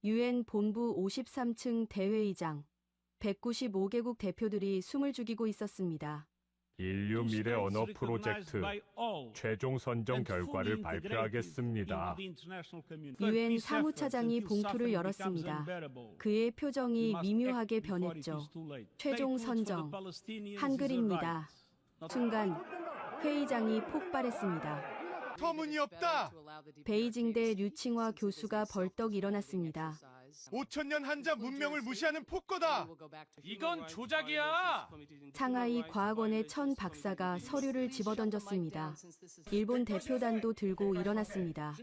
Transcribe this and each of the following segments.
유엔 본부 53층 대회의장. 195개국 대표들이 숨을 죽이고 있었습니다. 인류 미래 언어 프로젝트 최종 선정 결과를 발표하겠습니다. 유엔 사무차장이 봉투를 열었습니다. 그의 표정이 미묘하게 변했죠. 최종 선정. 한글입니다. 순간 회의장이 폭발했습니다. 터무니없다. 베이징대 류칭화 교수가 벌떡 일어났습니다. 5천년 한자 문명을 무시하는 폭거다. 이건 조작이야. 상하이 과학원의 천 박사가 서류를 집어던졌습니다. 일본 대표단도 들고 일어났습니다.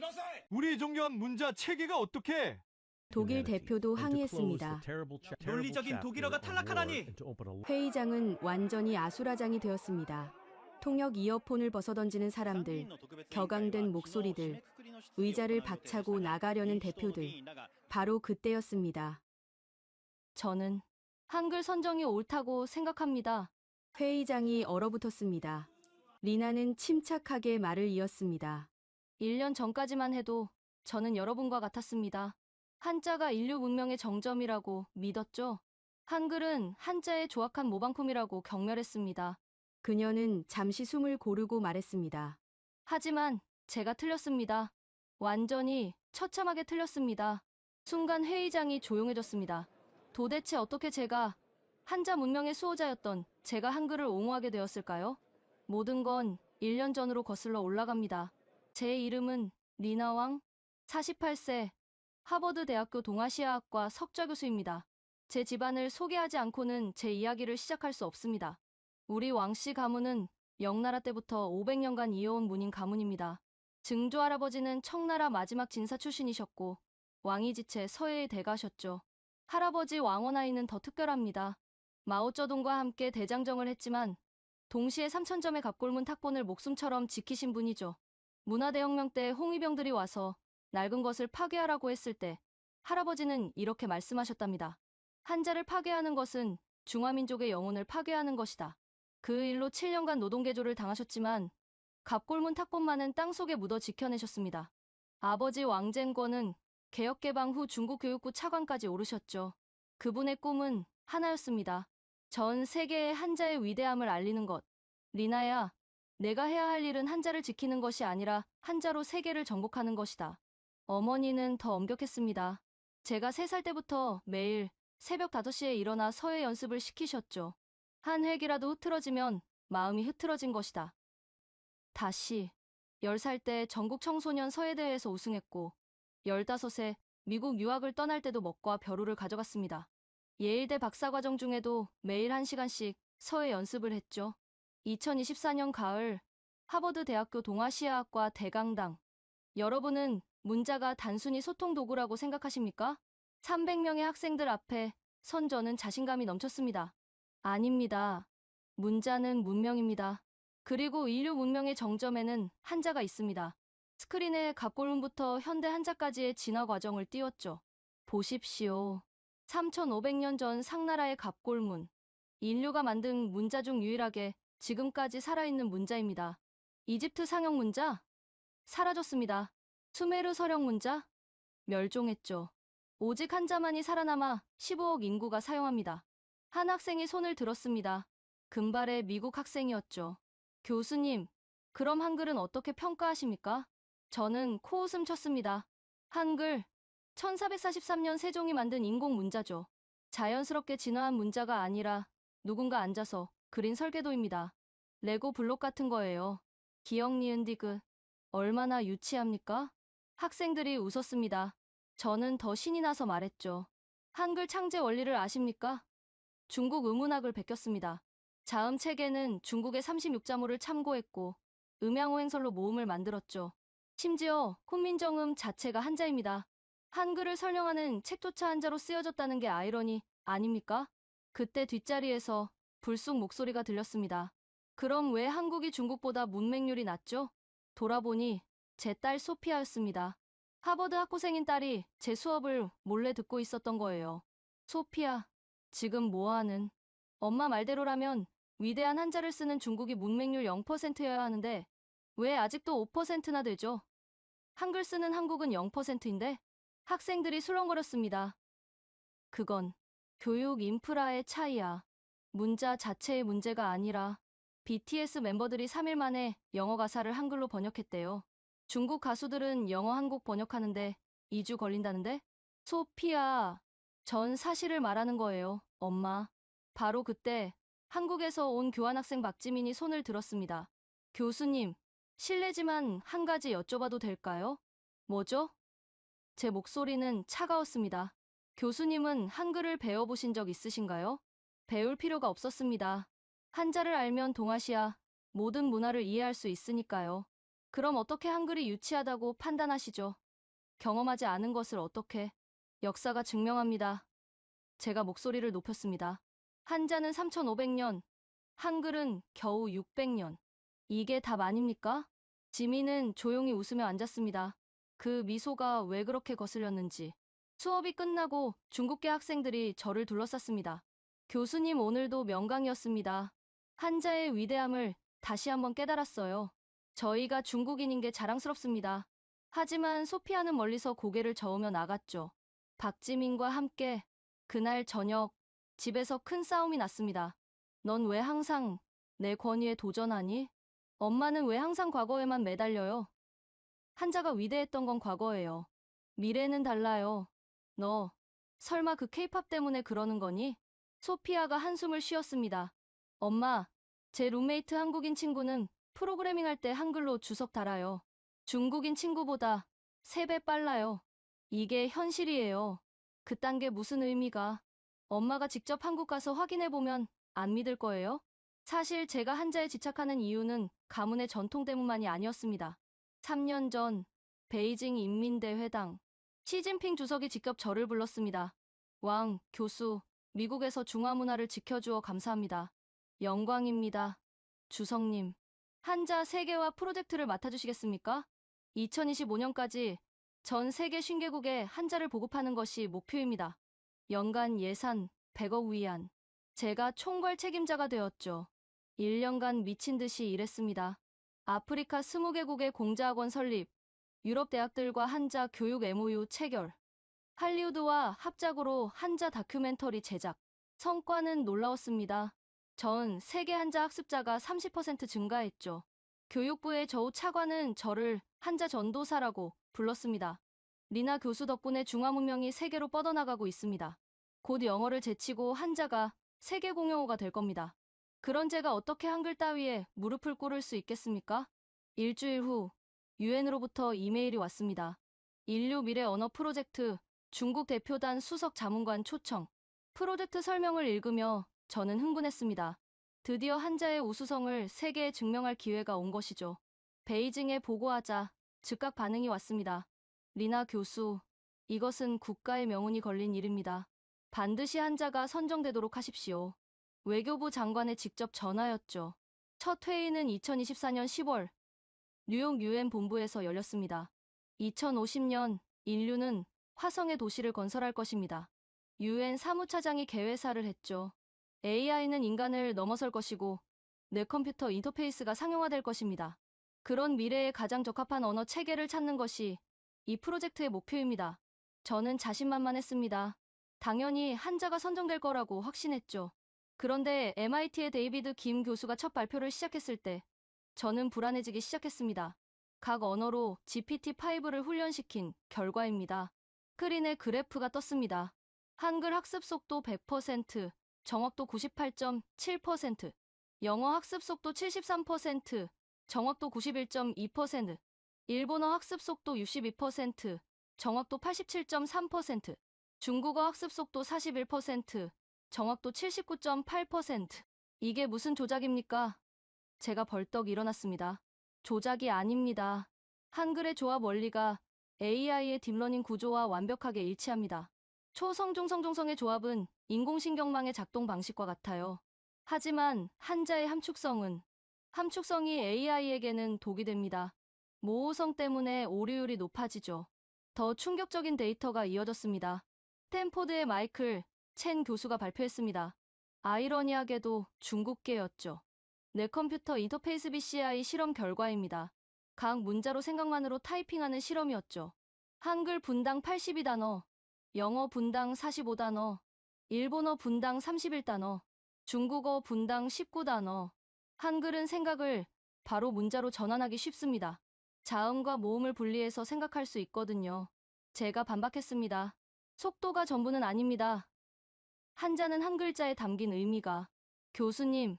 우리 존경한 문자 체계가 어떻게? 독일 대표도 항의했습니다. 논리적인 독일어가 탈락하다니. 회의장은 완전히 아수라장이 되었습니다. 통역 이어폰을 벗어던지는 사람들, 격앙된 목소리들, 의자를 박차고 나가려는 대표들. 바로 그때였습니다. 저는 한글 선정이 옳다고 생각합니다. 회의장이 얼어붙었습니다. 리나는 침착하게 말을 이었습니다. 1년 전까지만 해도 저는 여러분과 같았습니다. 한자가 인류 문명의 정점이라고 믿었죠. 한글은 한자의 조악한 모방품이라고 경멸했습니다. 그녀는 잠시 숨을 고르고 말했습니다. 하지만 제가 틀렸습니다. 완전히 처참하게 틀렸습니다. 순간 회의장이 조용해졌습니다. 도대체 어떻게 제가 한자 문명의 수호자였던 제가 한글을 옹호하게 되었을까요? 모든 건 1년 전으로 거슬러 올라갑니다. 제 이름은 리나왕, 48세, 하버드 대학교 동아시아학과 석좌 교수입니다. 제 집안을 소개하지 않고는 제 이야기를 시작할 수 없습니다. 우리 왕씨 가문은 명나라 때부터 500년간 이어온 문인 가문입니다. 증조 할아버지는 청나라 마지막 진사 출신이셨고 왕위 지체 서해에 대가셨죠. 할아버지 왕원아이는 더 특별합니다. 마오쩌둥과 함께 대장정을 했지만 동시에 3,000점의 갑골문 탁본을 목숨처럼 지키신 분이죠. 문화대혁명 때 홍위병들이 와서 낡은 것을 파괴하라고 했을 때 할아버지는 이렇게 말씀하셨답니다. 한자를 파괴하는 것은 중화민족의 영혼을 파괴하는 것이다. 그 일로 7년간 노동개조를 당하셨지만 갑골문 탁본만은 땅속에 묻어 지켜내셨습니다. 아버지 왕젠권은 개혁개방 후 중국 교육부 차관까지 오르셨죠. 그분의 꿈은 하나였습니다. 전 세계에 한자의 위대함을 알리는 것. 리나야, 내가 해야 할 일은 한자를 지키는 것이 아니라 한자로 세계를 정복하는 것이다. 어머니는 더 엄격했습니다. 제가 3살 때부터 매일 새벽 5시에 일어나 서예 연습을 시키셨죠. 한 획이라도 흐트러지면 마음이 흐트러진 것이다. 다시 10살 때 전국 청소년 서예대회에서 우승했고 15세 미국 유학을 떠날 때도 먹과 벼루를 가져갔습니다. 예일대 박사과정 중에도 매일 1시간씩 서예 연습을 했죠. 2024년 가을 하버드 대학교 동아시아학과 대강당. 여러분은 문자가 단순히 소통 도구라고 생각하십니까? 300명의 학생들 앞에 선 저는 자신감이 넘쳤습니다. 아닙니다. 문자는 문명입니다. 그리고 인류 문명의 정점에는 한자가 있습니다. 스크린에 갑골문부터 현대 한자까지의 진화 과정을 띄웠죠. 보십시오. 3,500년 전 상나라의 갑골문. 인류가 만든 문자 중 유일하게 지금까지 살아있는 문자입니다. 이집트 상형 문자? 사라졌습니다. 수메르 서령 문자? 멸종했죠. 오직 한자만이 살아남아 15억 인구가 사용합니다. 한 학생이 손을 들었습니다. 금발의 미국 학생이었죠. 교수님, 그럼 한글은 어떻게 평가하십니까? 저는 코웃음 쳤습니다. 한글, 1443년 세종이 만든 인공 문자죠. 자연스럽게 진화한 문자가 아니라 누군가 앉아서 그린 설계도입니다. 레고 블록 같은 거예요. 기억 니은 디귿. 얼마나 유치합니까? 학생들이 웃었습니다. 저는 더 신이 나서 말했죠. 한글 창제 원리를 아십니까? 중국 음운학을 베꼈습니다. 자음 체계는 중국의 36자모를 참고했고 음양오행설로 모음을 만들었죠. 심지어 훈민정음 자체가 한자입니다. 한글을 설명하는 책조차 한자로 쓰여졌다는 게 아이러니 아닙니까? 그때 뒷자리에서 불쑥 목소리가 들렸습니다. 그럼 왜 한국이 중국보다 문맹률이 낮죠? 돌아보니 제 딸 소피아였습니다. 하버드 학부생인 딸이 제 수업을 몰래 듣고 있었던 거예요. 소피아, 지금 뭐하는? 엄마 말대로라면 위대한 한자를 쓰는 중국이 문맹률 0%여야 하는데 왜 아직도 5%나 되죠? 한글 쓰는 한국은 0%인데 학생들이 술렁거렸습니다. 그건 교육 인프라의 차이야. 문자 자체의 문제가 아니라 BTS 멤버들이 3일 만에 영어 가사를 한글로 번역했대요. 중국 가수들은 영어 한 곡 번역하는데 2주 걸린다는데? 소피아, 전 사실을 말하는 거예요, 엄마. 바로 그때 한국에서 온 교환학생 박지민이 손을 들었습니다. 교수님, 실례지만 한 가지 여쭤봐도 될까요? 뭐죠? 제 목소리는 차가웠습니다. 교수님은 한글을 배워보신 적 있으신가요? 배울 필요가 없었습니다. 한자를 알면 동아시아 모든 문화를 이해할 수 있으니까요. 그럼 어떻게 한글이 유치하다고 판단하시죠? 경험하지 않은 것을 어떻게? 역사가 증명합니다. 제가 목소리를 높였습니다. 한자는 3,500년, 한글은 겨우 600년. 이게 답 아닙니까? 지민은 조용히 웃으며 앉았습니다. 그 미소가 왜 그렇게 거슬렸는지. 수업이 끝나고 중국계 학생들이 저를 둘러쌌습니다. 교수님 오늘도 명강이었습니다. 한자의 위대함을 다시 한번 깨달았어요. 저희가 중국인인 게 자랑스럽습니다. 하지만 소피아는 멀리서 고개를 저으며 나갔죠. 박지민과 함께 그날 저녁 집에서 큰 싸움이 났습니다. 넌 왜 항상 내 권위에 도전하니? 엄마는 왜 항상 과거에만 매달려요? 한자가 위대했던 건 과거예요. 미래는 달라요. 너 설마 그 케이팝 때문에 그러는 거니? 소피아가 한숨을 쉬었습니다. 엄마, 제 룸메이트 한국인 친구는 프로그래밍 할 때 한글로 주석 달아요. 중국인 친구보다 3배 빨라요. 이게 현실이에요. 그딴 게 무슨 의미가. 엄마가 직접 한국 가서 확인해보면 안 믿을 거예요? 사실 제가 한자에 집착하는 이유는 가문의 전통 때문만이 아니었습니다. 3년 전 베이징 인민대회당 시진핑 주석이 직접 저를 불렀습니다. 왕, 교수, 미국에서 중화문화를 지켜주어 감사합니다. 영광입니다. 주석님, 한자 세계화 프로젝트를 맡아주시겠습니까? 2025년까지 전 세계 50개국에 한자를 보급하는 것이 목표입니다. 연간 예산 100억 위안. 제가 총괄 책임자가 되었죠. 1년간 미친 듯이 일했습니다. 아프리카 20개국의 공자학원 설립, 유럽 대학들과 한자 교육 MOU 체결, 할리우드와 합작으로 한자 다큐멘터리 제작. 성과는 놀라웠습니다. 전 세계 한자 학습자가 30% 증가했죠. 교육부의 저우 차관은 저를 한자 전도사라고 불렀습니다. 리나 교수 덕분에 중화문명이 세계로 뻗어나가고 있습니다. 곧 영어를 제치고 한자가 세계 공용어가 될 겁니다. 그런 제가 어떻게 한글 따위에 무릎을 꿇을 수 있겠습니까? 일주일 후 유엔으로부터 이메일이 왔습니다. 인류 미래 언어 프로젝트 중국 대표단 수석 자문관 초청. 프로젝트 설명을 읽으며 저는 흥분했습니다. 드디어 한자의 우수성을 세계에 증명할 기회가 온 것이죠. 베이징에 보고하자 즉각 반응이 왔습니다. 리나 교수, 이것은 국가의 명운이 걸린 일입니다. 반드시 한자가 선정되도록 하십시오. 외교부 장관에 직접 전하였죠. 첫 회의는 2024년 10월 뉴욕 유엔 본부에서 열렸습니다. 2050년 인류는 화성의 도시를 건설할 것입니다. 유엔 사무차장이 개회사를 했죠. AI는 인간을 넘어설 것이고 뇌 컴퓨터 인터페이스가 상용화될 것입니다. 그런 미래에 가장 적합한 언어 체계를 찾는 것이 이 프로젝트의 목표입니다. 저는 자신만만했습니다. 당연히 한자가 선정될 거라고 확신했죠. 그런데 MIT의 데이비드 김 교수가 첫 발표를 시작했을 때 저는 불안해지기 시작했습니다. 각 언어로 GPT-5를 훈련시킨 결과입니다. 스크린에 그래프가 떴습니다. 한글 학습 속도 100%, 정확도 98.7%, 영어 학습 속도 73%, 정확도 91.2%, 일본어 학습 속도 62%, 정확도 87.3%, 중국어 학습 속도 41%, 정확도 79.8%. 이게 무슨 조작입니까? 제가 벌떡 일어났습니다. 조작이 아닙니다. 한글의 조합 원리가 AI의 딥러닝 구조와 완벽하게 일치합니다. 초성중성종성의 조합은 인공신경망의 작동 방식과 같아요. 하지만 한자의 함축성이 AI에게는 독이 됩니다. 모호성 때문에 오류율이 높아지죠. 더 충격적인 데이터가 이어졌습니다. 스탠포드의 마이클 첸 교수가 발표했습니다. 아이러니하게도 중국계였죠. 뇌컴퓨터 인터페이스 BCI 실험 결과입니다. 각 문자로 생각만으로 타이핑하는 실험이었죠. 한글 분당 82단어, 영어 분당 45단어, 일본어 분당 31단어, 중국어 분당 19단어. 한글은 생각을 바로 문자로 전환하기 쉽습니다. 자음과 모음을 분리해서 생각할 수 있거든요. 제가 반박했습니다. 속도가 전부는 아닙니다. 한자는 한 글자에 담긴 의미가. 교수님,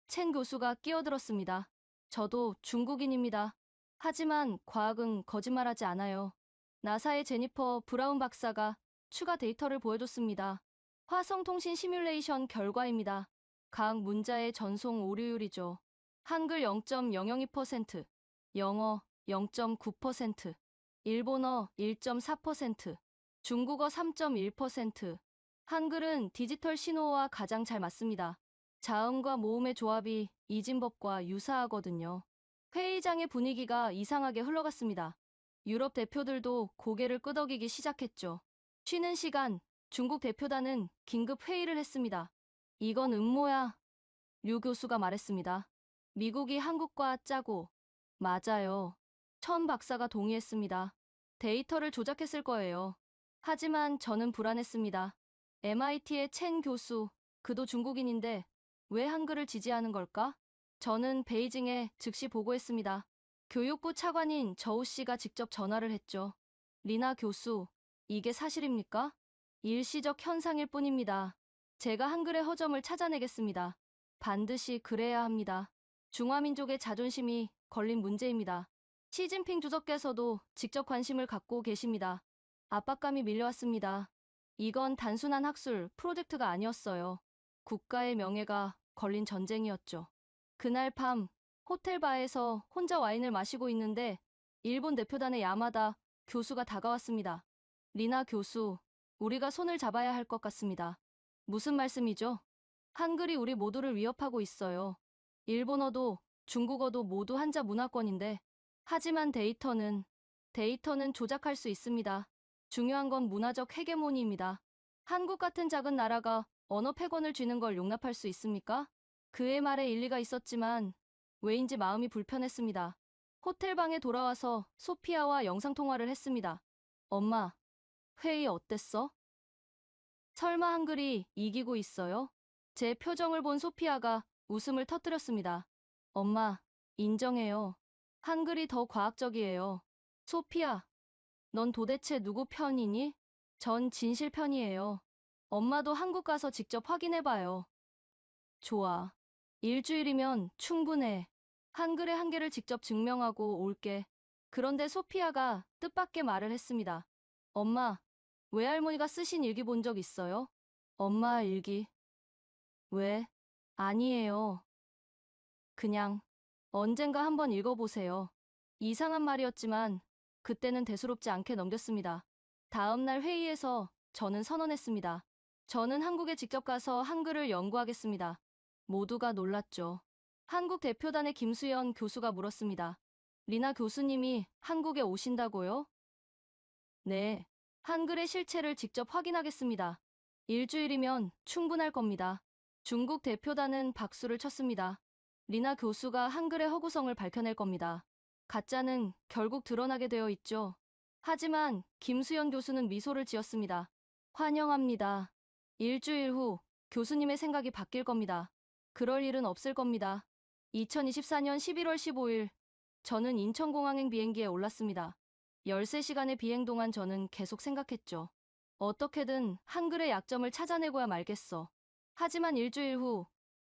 첸 교수가 끼어들었습니다. 저도 중국인입니다. 하지만 과학은 거짓말하지 않아요. 나사의 제니퍼 브라운 박사가 추가 데이터를 보여줬습니다. 화성통신 시뮬레이션 결과입니다. 각 문자의 전송 오류율이죠. 한글 0.002%, 영어 0.9%, 일본어 1.4%, 중국어 3.1%. 한글은 디지털 신호와 가장 잘 맞습니다. 자음과 모음의 조합이 이진법과 유사하거든요. 회의장의 분위기가 이상하게 흘러갔습니다. 유럽 대표들도 고개를 끄덕이기 시작했죠. 쉬는 시간, 중국 대표단은 긴급 회의를 했습니다. 이건 음모야, 류 교수가 말했습니다. 미국이 한국과 짜고. 맞아요. 천 박사가 동의했습니다. 데이터를 조작했을 거예요. 하지만 저는 불안했습니다. MIT의 첸 교수, 그도 중국인인데 왜 한글을 지지하는 걸까? 저는 베이징에 즉시 보고했습니다. 교육부 차관인 저우 씨가 직접 전화를 했죠. 리나 교수, 이게 사실입니까? 일시적 현상일 뿐입니다. 제가 한글의 허점을 찾아내겠습니다. 반드시 그래야 합니다. 중화민족의 자존심이 걸린 문제입니다. 시진핑 주석께서도 직접 관심을 갖고 계십니다. 압박감이 밀려왔습니다. 이건 단순한 학술 프로젝트가 아니었어요. 국가의 명예가 걸린 전쟁이었죠. 그날 밤 호텔 바에서 혼자 와인을 마시고 있는데 일본 대표단의 야마다 교수가 다가왔습니다. 리나 교수, 우리가 손을 잡아야 할 것 같습니다. 무슨 말씀이죠? 한글이 우리 모두를 위협하고 있어요. 일본어도 중국어도 모두 한자 문화권인데 하지만 데이터는 조작할 수 있습니다. 중요한 건 문화적 헤게모니입니다. 한국 같은 작은 나라가 언어 패권을 쥐는 걸 용납할 수 있습니까? 그의 말에 일리가 있었지만 왜인지 마음이 불편했습니다. 호텔 방에 돌아와서 소피아와 영상통화를 했습니다. 엄마, 회의 어땠어? 설마 한글이 이기고 있어요? 제 표정을 본 소피아가 웃음을 터뜨렸습니다. 엄마, 인정해요. 한글이 더 과학적이에요. 소피아, 넌 도대체 누구 편이니? 전 진실 편이에요. 엄마도 한국 가서 직접 확인해봐요. 좋아. 일주일이면 충분해. 한글의 한계를 직접 증명하고 올게. 그런데 소피아가 뜻밖의 말을 했습니다. 엄마, 외할머니가 쓰신 일기 본 적 있어요? 엄마 일기. 왜? 아니에요. 그냥 언젠가 한번 읽어보세요. 이상한 말이었지만 그때는 대수롭지 않게 넘겼습니다. 다음 날 회의에서 저는 선언했습니다. 저는 한국에 직접 가서 한글을 연구하겠습니다. 모두가 놀랐죠. 한국 대표단의 김수연 교수가 물었습니다. 리나 교수님이 한국에 오신다고요? 네. 한글의 실체를 직접 확인하겠습니다. 일주일이면 충분할 겁니다. 중국 대표단은 박수를 쳤습니다. 리나 교수가 한글의 허구성을 밝혀낼 겁니다. 가짜는 결국 드러나게 되어 있죠. 하지만 김수연 교수는 미소를 지었습니다. 환영합니다. 일주일 후 교수님의 생각이 바뀔 겁니다. 그럴 일은 없을 겁니다. 2024년 11월 15일 저는 인천공항행 비행기에 올랐습니다. 13시간의 비행 동안 저는 계속 생각했죠. 어떻게든 한글의 약점을 찾아내고야 말겠어. 하지만 일주일 후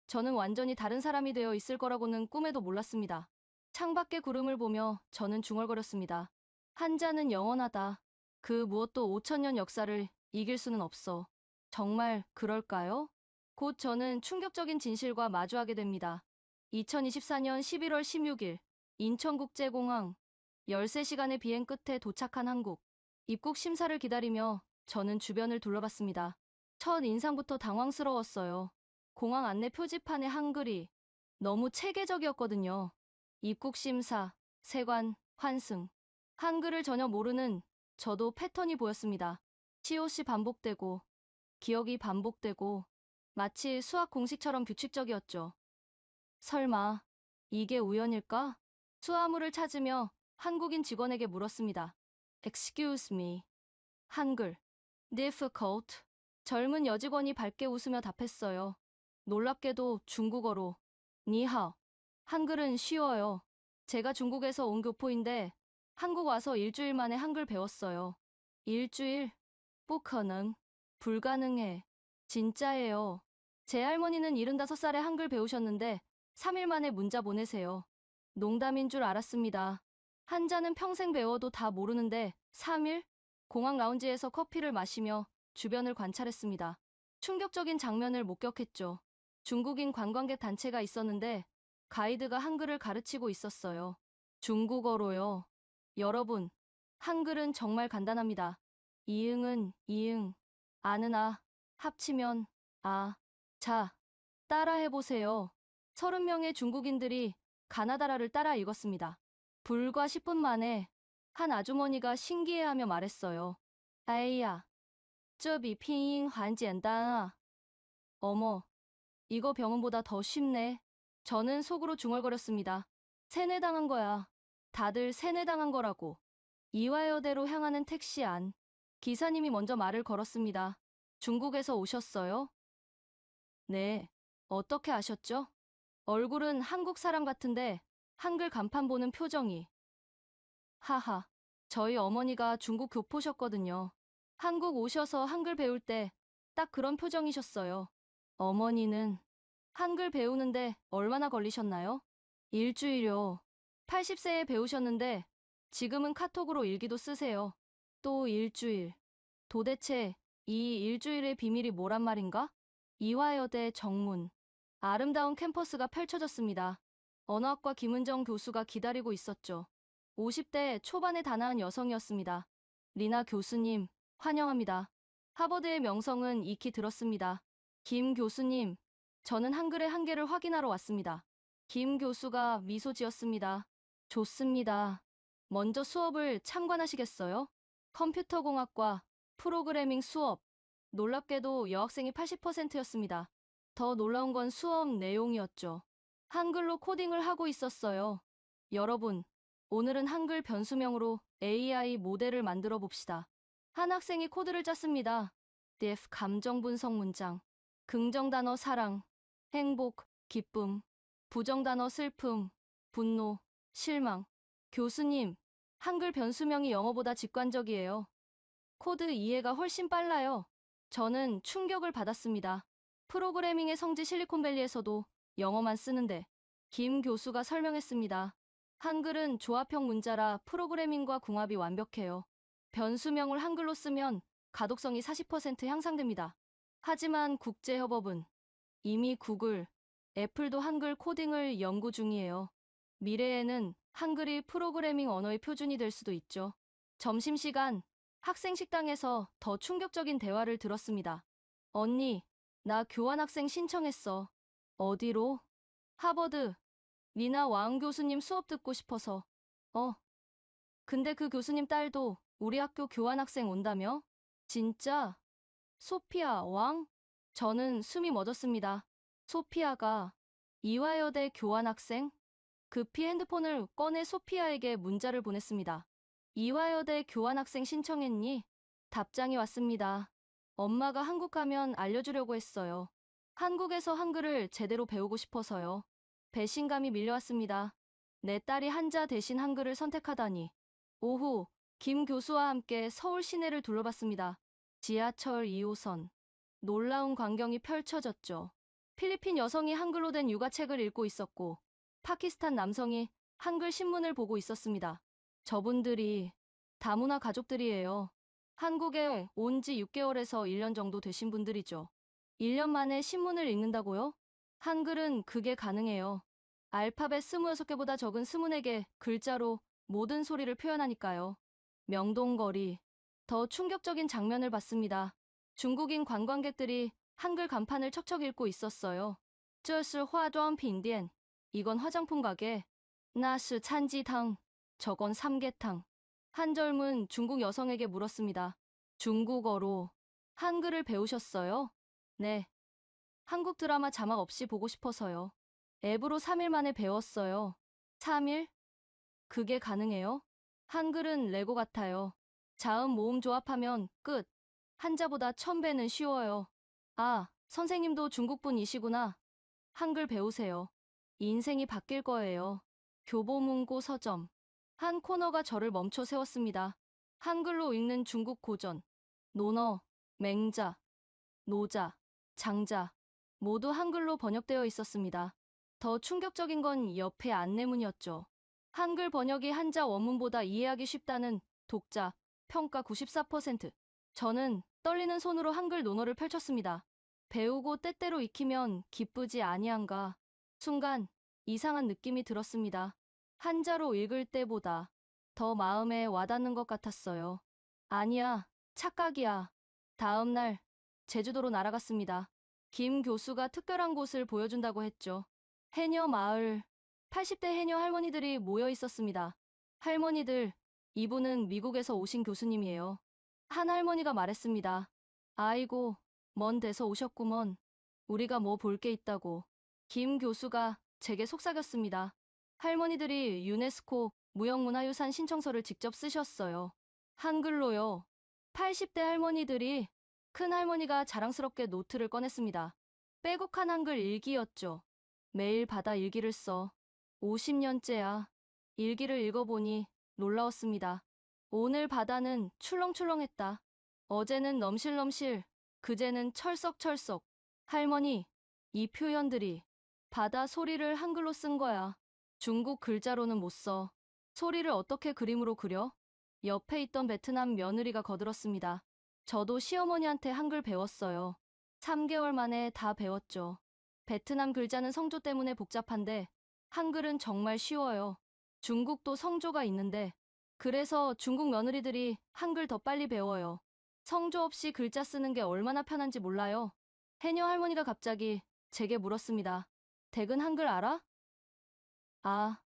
저는 완전히 다른 사람이 되어 있을 거라고는 꿈에도 몰랐습니다. 창밖의 구름을 보며 저는 중얼거렸습니다. 한자는 영원하다. 그 무엇도 5천년 역사를 이길 수는 없어. 정말 그럴까요? 곧 저는 충격적인 진실과 마주하게 됩니다. 2024년 11월 16일 인천국제공항 13시간의 비행 끝에 도착한 한국. 입국 심사를 기다리며 저는 주변을 둘러봤습니다. 첫 인상부터 당황스러웠어요. 공항 안내 표지판의 한글이 너무 체계적이었거든요. 입국 심사, 세관, 환승. 한글을 전혀 모르는 저도 패턴이 보였습니다. 시옷이 반복되고 기억이 반복되고 마치 수학 공식처럼 규칙적이었죠. 설마 이게 우연일까? 수화물을 찾으며 한국인 직원에게 물었습니다. Excuse me. 한글. Difficult. 젊은 여직원이 밝게 웃으며 답했어요. 놀랍게도 중국어로. 니하오. 한글은 쉬워요. 제가 중국에서 온 교포인데 한국 와서 일주일 만에 한글 배웠어요. 일주일? 不可能. 불가능해. 진짜예요. 제 할머니는 75살에 한글 배우셨는데 3일 만에 문자 보내세요. 농담인 줄 알았습니다. 한자는 평생 배워도 다 모르는데 3일? 공항 라운지에서 커피를 마시며 주변을 관찰했습니다. 충격적인 장면을 목격했죠. 중국인 관광객 단체가 있었는데 가이드가 한글을 가르치고 있었어요. 중국어로요. 여러분, 한글은 정말 간단합니다. 이응은 이응, 아는 아, 합치면 아. 자, 따라해보세요. 30명의 중국인들이 가나다라를 따라 읽었습니다. 불과 10분 만에 한 아주머니가 신기해하며 말했어요. 아이야, 这比拼音还简单啊. 어머, 이거 병원보다 더 쉽네. 저는 속으로 중얼거렸습니다. 세뇌당한 거야. 다들 세뇌당한 거라고. 이화여대로 향하는 택시 안. 기사님이 먼저 말을 걸었습니다. 중국에서 오셨어요? 네. 어떻게 아셨죠? 얼굴은 한국 사람 같은데 한글 간판 보는 표정이. 하하. 저희 어머니가 중국 교포셨거든요. 한국 오셔서 한글 배울 때 딱 그런 표정이셨어요. 어머니는 한글 배우는데 얼마나 걸리셨나요? 일주일요. 80세에 배우셨는데 지금은 카톡으로 일기도 쓰세요. 또 일주일. 도대체 이 일주일의 비밀이 뭐란 말인가? 이화여대 정문. 아름다운 캠퍼스가 펼쳐졌습니다. 언어학과 김은정 교수가 기다리고 있었죠. 50대 초반의 단아한 여성이었습니다. 리나 교수님, 환영합니다. 하버드의 명성은 익히 들었습니다. 김 교수님, 저는 한글의 한계를 확인하러 왔습니다. 김 교수가 미소 지었습니다. 좋습니다. 먼저 수업을 참관하시겠어요? 컴퓨터공학과 프로그래밍 수업. 놀랍게도 여학생이 80%였습니다. 더 놀라운 건 수업 내용이었죠. 한글로 코딩을 하고 있었어요. 여러분, 오늘은 한글 변수명으로 AI 모델을 만들어 봅시다. 한 학생이 코드를 짰습니다. def 감정 분석 문장. 긍정 단어 사랑, 행복, 기쁨. 부정 단어 슬픔, 분노, 실망. 교수님, 한글 변수명이 영어보다 직관적이에요. 코드 이해가 훨씬 빨라요. 저는 충격을 받았습니다. 프로그래밍의 성지 실리콘밸리에서도 영어만 쓰는데. 김 교수가 설명했습니다. 한글은 조합형 문자라 프로그래밍과 궁합이 완벽해요. 변수명을 한글로 쓰면 가독성이 40% 향상됩니다. 하지만 국제협업은 이미 구글, 애플도 한글 코딩을 연구 중이에요. 미래에는 한글이 프로그래밍 언어의 표준이 될 수도 있죠. 점심시간, 학생 식당에서 더 충격적인 대화를 들었습니다. 언니, 나 교환학생 신청했어. 어디로? 하버드. 리나 왕 교수님 수업 듣고 싶어서. 근데 그 교수님 딸도 우리 학교 교환학생 온다며? 진짜? 소피아 왕? 저는 숨이 멎었습니다. 소피아가 이화여대 교환학생? 급히 핸드폰을 꺼내 소피아에게 문자를 보냈습니다. 이화여대 교환학생 신청했니? 답장이 왔습니다. 엄마가 한국 가면 알려주려고 했어요. 한국에서 한글을 제대로 배우고 싶어서요. 배신감이 밀려왔습니다. 내 딸이 한자 대신 한글을 선택하다니. 오후, 김 교수와 함께 서울 시내를 둘러봤습니다. 지하철 2호선. 놀라운 광경이 펼쳐졌죠. 필리핀 여성이 한글로 된 육아책을 읽고 있었고, 파키스탄 남성이 한글 신문을 보고 있었습니다. 저분들이 다문화 가족들이에요. 한국에 온 지 6개월에서 1년 정도 되신 분들이죠. 1년 만에 신문을 읽는다고요? 한글은 그게 가능해요. 알파벳 26개보다 적은 24개 글자로 모든 소리를 표현하니까요. 명동거리. 더 충격적인 장면을 봤습니다. 중국인 관광객들이 한글 간판을 척척 읽고 있었어요. 这是化妆品店. 이건 화장품 가게. 那是餐鸡汤. 저건 삼계탕. 한 젊은 중국 여성에게 물었습니다. 중국어로 한글을 배우셨어요? 네. 한국 드라마 자막 없이 보고 싶어서요. 앱으로 3일 만에 배웠어요. 3일? 그게 가능해요? 한글은 레고 같아요. 자음 모음 조합하면 끝. 한자보다 1000배는 쉬워요. 아, 선생님도 중국분이시구나. 한글 배우세요. 인생이 바뀔 거예요. 교보문고 서점. 한 코너가 저를 멈춰 세웠습니다. 한글로 읽는 중국 고전. 논어, 맹자, 노자, 장자. 모두 한글로 번역되어 있었습니다. 더 충격적인 건 옆에 안내문이었죠. 한글 번역이 한자 원문보다 이해하기 쉽다는 독자, 평가 94%. 저는 떨리는 손으로 한글 논어를 펼쳤습니다. 배우고 때때로 익히면 기쁘지 아니한가. 순간 이상한 느낌이 들었습니다. 한자로 읽을 때보다 더 마음에 와닿는 것 같았어요. 아니야, 착각이야. 다음 날 제주도로 날아갔습니다. 김 교수가 특별한 곳을 보여준다고 했죠. 해녀 마을. 80대 해녀 할머니들이 모여 있었습니다. 할머니들, 이분은 미국에서 오신 교수님이에요. 한 할머니가 말했습니다. 아이고, 먼 데서 오셨구먼. 우리가 뭐 볼 게 있다고. 김 교수가 제게 속삭였습니다. 할머니들이 유네스코 무형문화유산 신청서를 직접 쓰셨어요. 한글로요. 80대 할머니들이. 큰 할머니가 자랑스럽게 노트를 꺼냈습니다. 빼곡한 한글 일기였죠. 매일 받아 일기를 써. 50년째야. 일기를 읽어보니 놀라웠습니다. 오늘 바다는 출렁출렁했다. 어제는 넘실넘실, 그제는 철썩철썩. 할머니, 이 표현들이 바다 소리를 한글로 쓴 거야. 중국 글자로는 못 써. 소리를 어떻게 그림으로 그려? 옆에 있던 베트남 며느리가 거들었습니다. 저도 시어머니한테 한글 배웠어요. 3개월 만에 다 배웠죠. 베트남 글자는 성조 때문에 복잡한데 한글은 정말 쉬워요. 중국도 성조가 있는데 그래서 중국 며느리들이 한글 더 빨리 배워요. 성조 없이 글자 쓰는 게 얼마나 편한지 몰라요. 해녀 할머니가 갑자기 제게 물었습니다. 댁은 한글 알아? 아,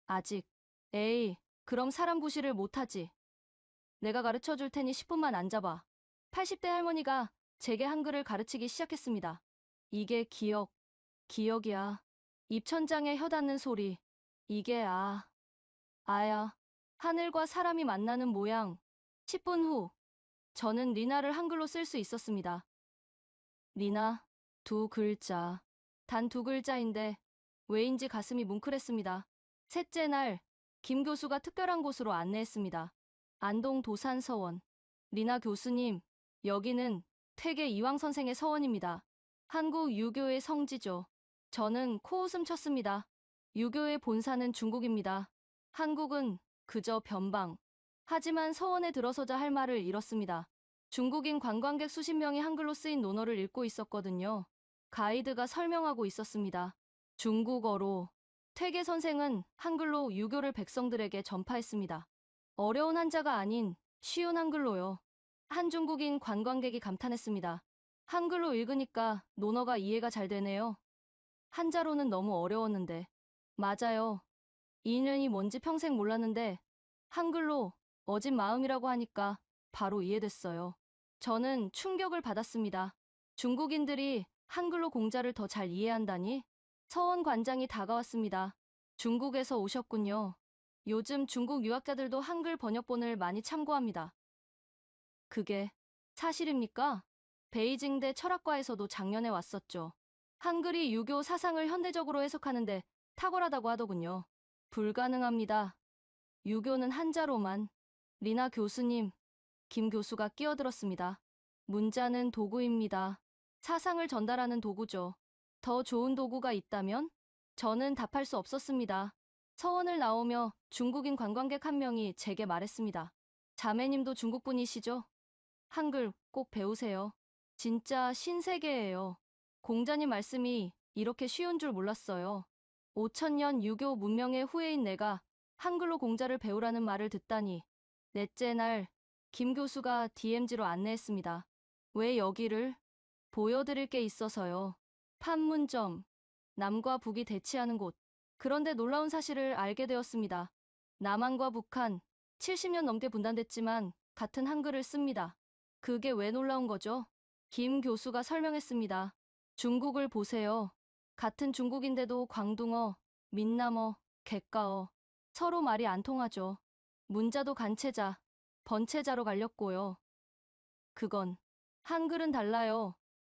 아직. 에이, 그럼 사람 구실을 못하지. 내가 가르쳐 줄 테니 10분만 앉아봐. 80대 할머니가 제게 한글을 가르치기 시작했습니다. 이게 기억이야. 입천장에 혀 닿는 소리. 이게 아야. 하늘과 사람이 만나는 모양. 10분 후, 저는 리나를 한글로 쓸 수 있었습니다. 리나, 2글자. 단 2글자인데 왜인지 가슴이 뭉클했습니다. 셋째 날, 김 교수가 특별한 곳으로 안내했습니다. 안동 도산서원. 리나 교수님, 여기는 퇴계 이황 선생의 서원입니다. 한국 유교의 성지죠. 저는 코웃음 쳤습니다. 유교의 본사는 중국입니다. 한국은 그저 변방. 하지만 서원에 들어서자 할 말을 잃었습니다. 중국인 관광객 수십 명이 한글로 쓰인 논어를 읽고 있었거든요. 가이드가 설명하고 있었습니다. 중국어로. 퇴계 선생은 한글로 유교를 백성들에게 전파했습니다. 어려운 한자가 아닌 쉬운 한글로요. 한 중국인 관광객이 감탄했습니다. 한글로 읽으니까 논어가 이해가 잘 되네요. 한자로는 너무 어려웠는데. 맞아요. 인연이 뭔지 평생 몰랐는데 한글로 어진 마음이라고 하니까 바로 이해됐어요. 저는 충격을 받았습니다. 중국인들이 한글로 공자를 더 잘 이해한다니? 서원 관장이 다가왔습니다. 중국에서 오셨군요. 요즘 중국 유학자들도 한글 번역본을 많이 참고합니다. 그게 사실입니까? 베이징대 철학과에서도 작년에 왔었죠. 한글이 유교 사상을 현대적으로 해석하는데 탁월하다고 하더군요. 불가능합니다. 유교는 한자로만. 리나 교수님, 김 교수가 끼어들었습니다. 문자는 도구입니다. 사상을 전달하는 도구죠. 더 좋은 도구가 있다면? 저는 답할 수 없었습니다. 서원을 나오며 중국인 관광객 한 명이 제게 말했습니다. 자매님도 중국분이시죠? 한글 꼭 배우세요. 진짜 신세계예요. 공자님 말씀이 이렇게 쉬운 줄 몰랐어요. 5000년 유교 문명의 후예인 내가 한글로 공자를 배우라는 말을 듣다니. 넷째 날, 김 교수가 DMZ로 안내했습니다. 왜 여기를? 보여드릴 게 있어서요. 판문점. 남과 북이 대치하는 곳. 그런데 놀라운 사실을 알게 되었습니다. 남한과 북한 70년 넘게 분단됐지만 같은 한글을 씁니다. 그게 왜 놀라운 거죠? 김 교수가 설명했습니다. 중국을 보세요. 같은 중국인데도 광둥어, 민남어, 객가어. 서로 말이 안 통하죠. 문자도 간체자. 번체자로 갈렸고요. 그건 한글은 달라요.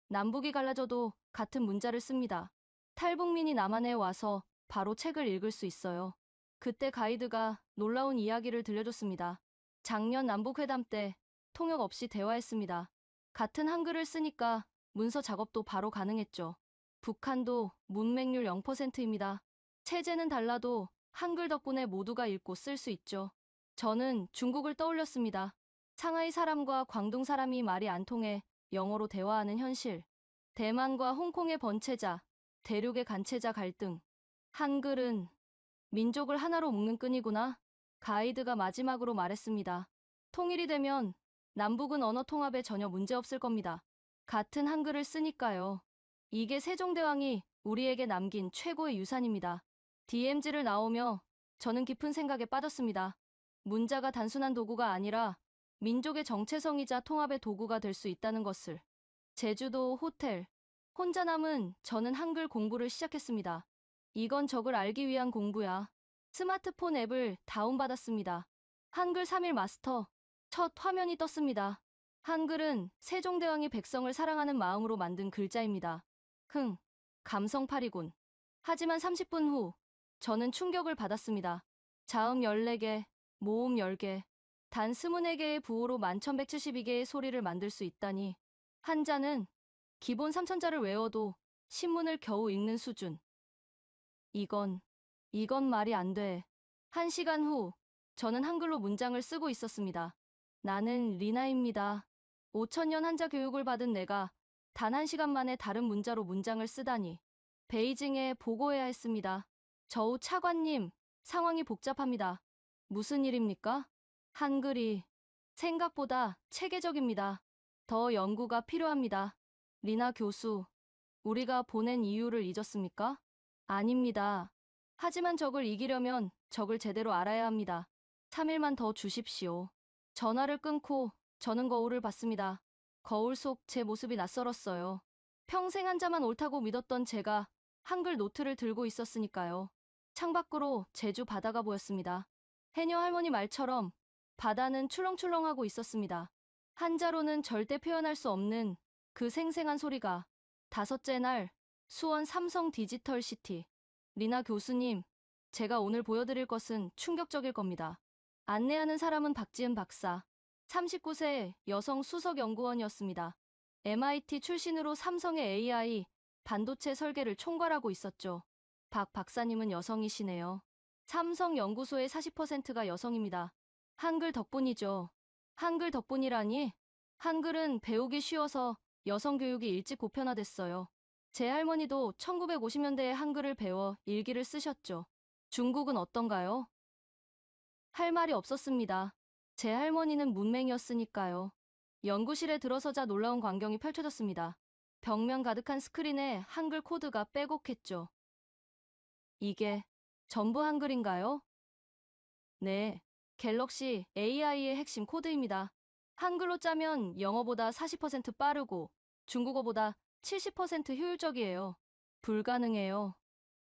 남북이 갈라져도 같은 문자를 씁니다. 탈북민이 남한에 와서 바로 책을 읽을 수 있어요. 그때 가이드가 놀라운 이야기를 들려줬습니다. 작년 남북회담 때 통역 없이 대화했습니다. 같은 한글을 쓰니까 문서 작업도 바로 가능했죠. 북한도 문맹률 0%입니다. 체제는 달라도 한글 덕분에 모두가 읽고 쓸 수 있죠. 저는 중국을 떠올렸습니다. 상하이 사람과 광둥 사람이 말이 안 통해 영어로 대화하는 현실. 대만과 홍콩의 번체자, 대륙의 간체자 갈등. 한글은 민족을 하나로 묶는 끈이구나. 가이드가 마지막으로 말했습니다. 통일이 되면 남북은 언어 통합에 전혀 문제 없을 겁니다. 같은 한글을 쓰니까요. 이게 세종대왕이 우리에게 남긴 최고의 유산입니다. DMZ를 나오며 저는 깊은 생각에 빠졌습니다. 문자가 단순한 도구가 아니라 민족의 정체성이자 통합의 도구가 될 수 있다는 것을. 제주도 호텔. 혼자 남은 저는 한글 공부를 시작했습니다. 이건 적을 알기 위한 공부야. 스마트폰 앱을 다운받았습니다. 한글 3일 마스터. 첫 화면이 떴습니다. 한글은 세종대왕이 백성을 사랑하는 마음으로 만든 글자입니다. 감성팔이군. 하지만 30분 후 저는 충격을 받았습니다. 자음 14개, 모음 10개, 단 24개의 부호로 1172개의 소리를 만들 수 있다니. 한자는 기본 3000자를 외워도 신문을 겨우 읽는 수준. 이건 말이 안 돼. 1시간 후 저는 한글로 문장을 쓰고 있었습니다. 나는 리나입니다. 5000년 한자 교육을 받은 내가 단 1시간 만에 다른 문자로 문장을 쓰다니. 베이징에 보고해야 했습니다. 저우 차관님, 상황이 복잡합니다. 무슨 일입니까? 한글이 생각보다 체계적입니다. 더 연구가 필요합니다. 리나 교수, 우리가 보낸 이유를 잊었습니까? 아닙니다. 하지만 적을 이기려면 적을 제대로 알아야 합니다. 3일만 더 주십시오. 전화를 끊고 저는 거울을 봤습니다. 거울 속 제 모습이 낯설었어요. 평생 한자만 옳다고 믿었던 제가 한글 노트를 들고 있었으니까요. 창밖으로 제주 바다가 보였습니다. 해녀 할머니 말처럼 바다는 출렁출렁하고 있었습니다. 한자로는 절대 표현할 수 없는 그 생생한 소리가. 5째 날, 수원 삼성 디지털 시티. 리나 교수님, 제가 오늘 보여드릴 것은 충격적일 겁니다. 안내하는 사람은 박지은 박사. 39세 여성 수석 연구원이었습니다. MIT 출신으로 삼성의 AI, 반도체 설계를 총괄하고 있었죠. 박 박사님은 여성이시네요. 삼성 연구소의 40%가 여성입니다. 한글 덕분이죠. 한글 덕분이라니? 한글은 배우기 쉬워서 여성 교육이 일찍 보편화됐어요. 제 할머니도 1950년대에 한글을 배워 일기를 쓰셨죠. 중국은 어떤가요? 할 말이 없었습니다. 제 할머니는 문맹이었으니까요. 연구실에 들어서자 놀라운 광경이 펼쳐졌습니다. 벽면 가득한 스크린에 한글 코드가 빼곡했죠. 이게 전부 한글인가요? 네, 갤럭시 AI의 핵심 코드입니다. 한글로 짜면 영어보다 40% 빠르고 중국어보다 70% 효율적이에요. 불가능해요.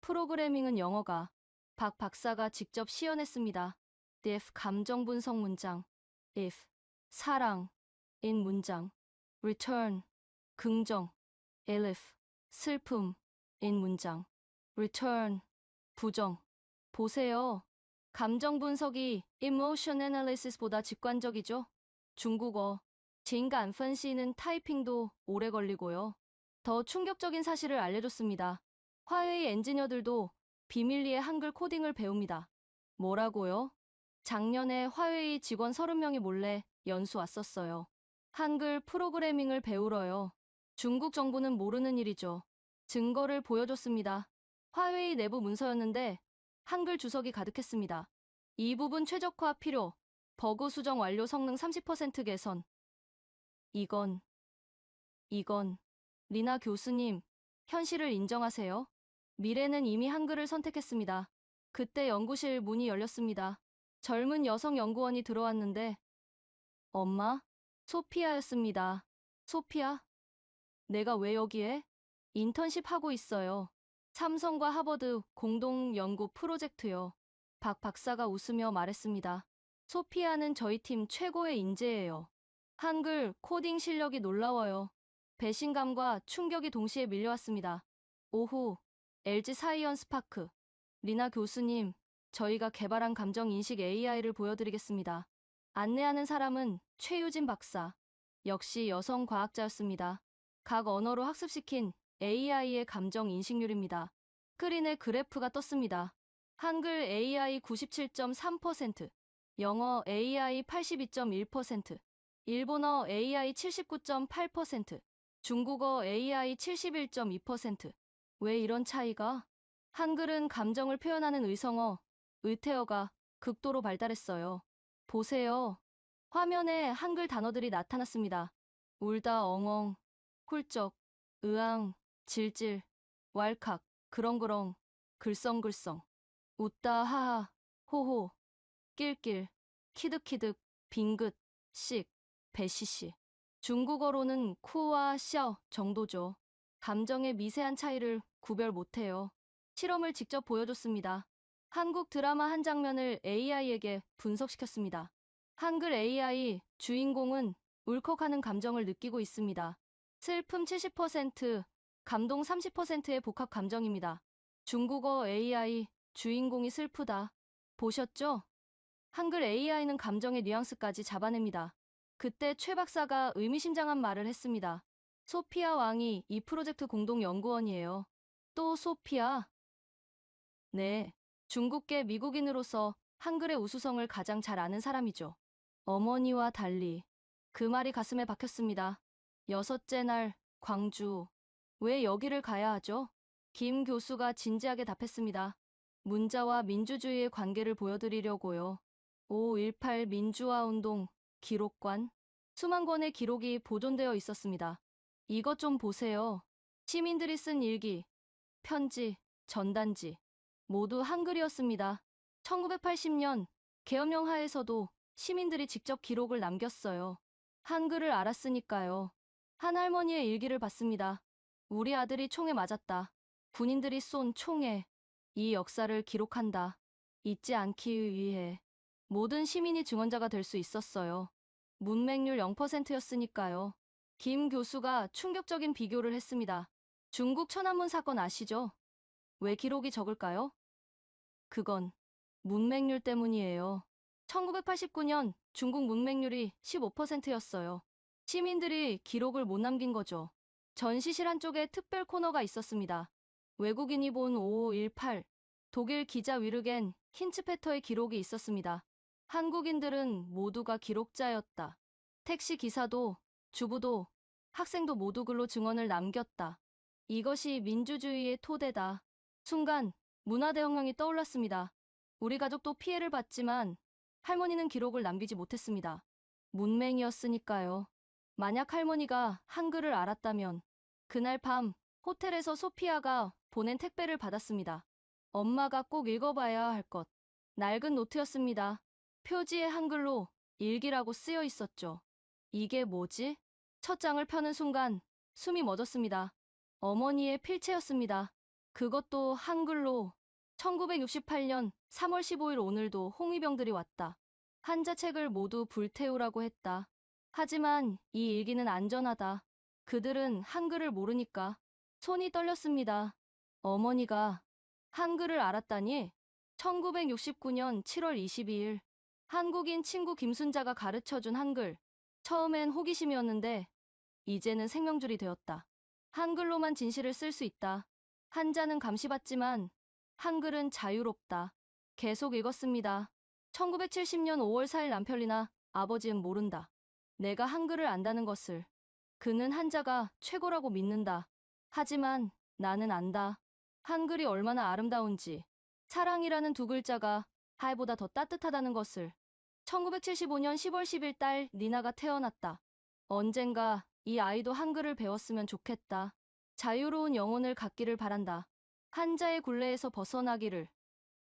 프로그래밍은 영어가. 박 박사가 직접 시연했습니다. if 감정 분석 문장, if 사랑 in 문장, return 긍정, elif 슬픔 in 문장, return 부정. 보세요. 감정 분석이 emotion analysis보다 직관적이죠? 중국어 진간分析는 타이핑도 오래 걸리고요. 더 충격적인 사실을 알려줬습니다. 화웨이 엔지니어들도 비밀리에 한글 코딩을 배웁니다. 뭐라고요? 작년에 화웨이 직원 30명이 몰래 연수 왔었어요. 한글 프로그래밍을 배우러요. 중국 정부는 모르는 일이죠. 증거를 보여줬습니다. 화웨이 내부 문서였는데 한글 주석이 가득했습니다. 이 부분 최적화 필요, 버그 수정 완료 성능 30% 개선. 이건 리나 교수님, 현실을 인정하세요. 미래는 이미 한글을 선택했습니다. 그때 연구실 문이 열렸습니다. 젊은 여성 연구원이 들어왔는데 엄마? 소피아였습니다. 소피아? 내가 왜 여기에? 인턴십 하고 있어요. 삼성과 하버드 공동 연구 프로젝트요. 박 박사가 웃으며 말했습니다. 소피아는 저희 팀 최고의 인재예요. 한글 코딩 실력이 놀라워요. 배신감과 충격이 동시에 밀려왔습니다. 오후, LG 사이언스 파크. 리나 교수님, 저희가 개발한 감정인식 AI를 보여드리겠습니다. 안내하는 사람은 최유진 박사. 역시 여성 과학자였습니다. 각 언어로 학습시킨 AI의 감정 인식률입니다. 스크린에 그래프가 떴습니다. 한글 AI 97.3%, 영어 AI 82.1%, 일본어 AI 79.8%, 중국어 AI 71.2%. 왜 이런 차이가? 한글은 감정을 표현하는 의성어, 의태어가 극도로 발달했어요. 보세요. 화면에 한글 단어들이 나타났습니다. 울다 엉엉, 훌쩍, 으앙, 질질, 왈칵, 그렁그렁, 글썽글썽, 웃다 하하, 호호, 낄낄, 키득키득, 빙긋, 씩, 배시시. 중국어로는 쿠와 셔 정도죠. 감정의 미세한 차이를 구별 못해요. 실험을 직접 보여줬습니다. 한국 드라마 한 장면을 AI에게 분석시켰습니다. 한글 AI 주인공은 울컥하는 감정을 느끼고 있습니다. 슬픔 70%, 감동 30%의 복합 감정입니다. 중국어 AI 주인공이 슬프다. 보셨죠? 한글 AI는 감정의 뉘앙스까지 잡아냅니다. 그때 최 박사가 의미심장한 말을 했습니다. 소피아 왕이 이 프로젝트 공동 연구원이에요. 또 소피아? 네, 중국계 미국인으로서 한글의 우수성을 가장 잘 아는 사람이죠. 어머니와 달리. 그 말이 가슴에 박혔습니다. 여섯째 날, 광주. 왜 여기를 가야 하죠? 김 교수가 진지하게 답했습니다. 문자와 민주주의의 관계를 보여드리려고요. 5.18 민주화운동 기록관. 수만 권의 기록이 보존되어 있었습니다. 이것 좀 보세요. 시민들이 쓴 일기, 편지, 전단지. 모두 한글이었습니다. 1980년 계엄령 하에서도 시민들이 직접 기록을 남겼어요. 한글을 알았으니까요. 한 할머니의 일기를 봤습니다. 우리 아들이 총에 맞았다. 군인들이 쏜 총에 이 역사를 기록한다. 잊지 않기 위해 모든 시민이 증언자가 될 수 있었어요. 문맹률 0%였으니까요. 김 교수가 충격적인 비교를 했습니다. 중국 천안문 사건 아시죠? 왜 기록이 적을까요? 그건 문맹률 때문이에요. 1989년 중국 문맹률이 15%였어요. 시민들이 기록을 못 남긴 거죠. 전시실 한쪽에 특별 코너가 있었습니다. 외국인이 본 5518, 독일 기자 위르겐 힌츠페터의 기록이 있었습니다. 한국인들은 모두가 기록자였다. 택시 기사도, 주부도, 학생도 모두 글로 증언을 남겼다. 이것이 민주주의의 토대다. 순간 문화대혁명이 떠올랐습니다. 우리 가족도 피해를 봤지만 할머니는 기록을 남기지 못했습니다. 문맹이었으니까요. 만약 할머니가 한글을 알았다면 그날 밤 호텔에서 소피아가 보낸 택배를 받았습니다. 엄마가 꼭 읽어봐야 할 것. 낡은 노트였습니다. 표지에 한글로 일기라고 쓰여 있었죠. 이게 뭐지? 첫 장을 펴는 순간 숨이 멎었습니다. 어머니의 필체였습니다. 그것도 한글로 1968년 3월 15일 오늘도 홍위병들이 왔다. 한자책을 모두 불태우라고 했다. 하지만 이 일기는 안전하다. 그들은 한글을 모르니까. 손이 떨렸습니다. 어머니가 한글을 알았다니? 1969년 7월 22일 한국인 친구 김순자가 가르쳐준 한글. 처음엔 호기심이었는데 이제는 생명줄이 되었다. 한글로만 진실을 쓸 수 있다. 한자는 감시받지만 한글은 자유롭다. 계속 읽었습니다. 1970년 5월 4일 남편이나 아버지는 모른다. 내가 한글을 안다는 것을. 그는 한자가 최고라고 믿는다. 하지만 나는 안다. 한글이 얼마나 아름다운지. 사랑이라는 두 글자가 하이보다 더 따뜻하다는 것을. 1975년 10월 10일 딸 니나가 태어났다. 언젠가 이 아이도 한글을 배웠으면 좋겠다. 자유로운 영혼을 갖기를 바란다. 한자의 굴레에서 벗어나기를.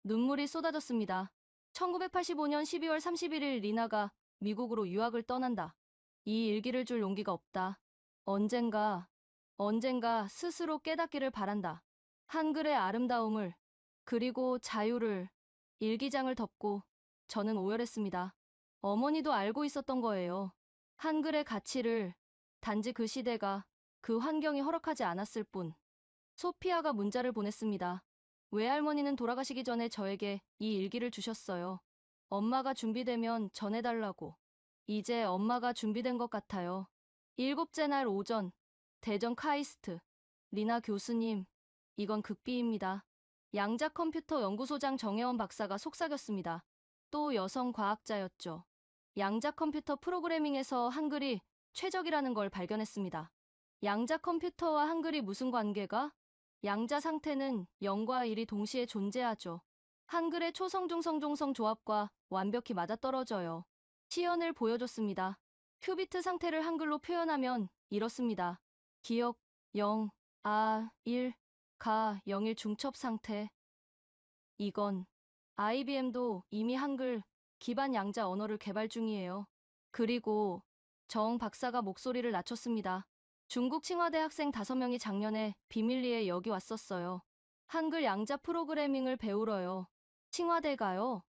눈물이 쏟아졌습니다. 1985년 12월 31일 리나가 미국으로 유학을 떠난다. 이 일기를 줄 용기가 없다. 언젠가 스스로 깨닫기를 바란다. 한글의 아름다움을, 그리고 자유를. 일기장을 덮고 저는 오열했습니다. 어머니도 알고 있었던 거예요. 한글의 가치를 단지 그 시대가 그 환경이 허락하지 않았을 뿐. 소피아가 문자를 보냈습니다. 외할머니는 돌아가시기 전에 저에게 이 일기를 주셨어요. 엄마가 준비되면 전해달라고. 이제 엄마가 준비된 것 같아요. 일곱째 날 오전, 대전 카이스트. 리나 교수님, 이건 극비입니다. 양자 컴퓨터 연구소장 정혜원 박사가 속삭였습니다. 또 여성 과학자였죠. 양자 컴퓨터 프로그래밍에서 한글이 최적이라는 걸 발견했습니다. 양자 컴퓨터와 한글이 무슨 관계가? 양자 상태는 0과 1이 동시에 존재하죠. 한글의 초성, 중성, 종성 조합과 완벽히 맞아떨어져요. 시연을 보여줬습니다. 큐비트 상태를 한글로 표현하면 이렇습니다. 기억 0, 1, 가 0일 중첩 상태. 이건 IBM도 이미 한글 기반 양자 언어를 개발 중이에요. 그리고 정 박사가 목소리를 낮췄습니다. 중국 칭화대 학생 5명이 작년에 비밀리에 여기 왔었어요. 한글 양자 프로그래밍을 배우러요. 칭화대가요?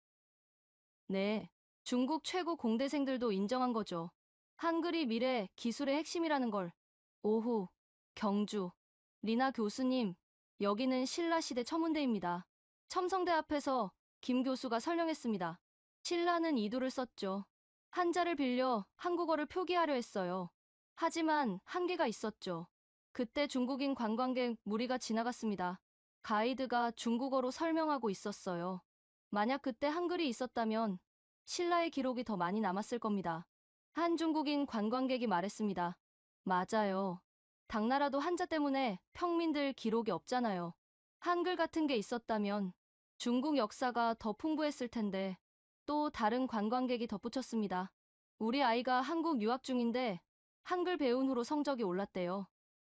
네. 중국 최고 공대생들도 인정한 거죠. 한글이 미래 기술의 핵심이라는 걸. 오후, 경주. 리나 교수님, 여기는 신라시대 첨문대입니다. 첨성대 앞에서 김 교수가 설명했습니다. 신라는 이두를 썼죠. 한자를 빌려 한국어를 표기하려 했어요. 하지만 한계가 있었죠. 그때 중국인 관광객 무리가 지나갔습니다. 가이드가 중국어로 설명하고 있었어요. 만약 그때 한글이 있었다면 신라의 기록이 더 많이 남았을 겁니다. 한 중국인 관광객이 말했습니다. 맞아요. 당나라도 한자 때문에 평민들 기록이 없잖아요. 한글 같은 게 있었다면 중국 역사가 더 풍부했을 텐데. 또 다른 관광객이 덧붙였습니다. 우리 아이가 한국 유학 중인데 한글 배운 후로 성적이 올랐대요.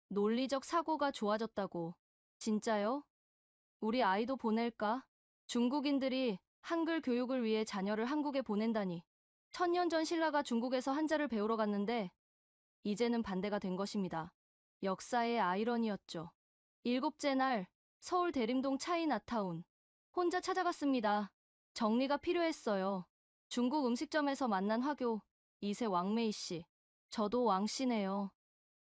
논리적 사고가 좋아졌다고. 진짜요? 우리 아이도 보낼까? 중국인들이 한글 교육을 위해 자녀를 한국에 보낸다니. 1000년 전 신라가 중국에서 한자를 배우러 갔는데 이제는 반대가 된 것입니다. 역사의 아이러니였죠. 일곱째 날 서울 대림동 차이나타운. 혼자 찾아갔습니다. 정리가 필요했어요. 중국 음식점에서 만난 화교 2세 왕메이 씨. 저도 왕 씨네요.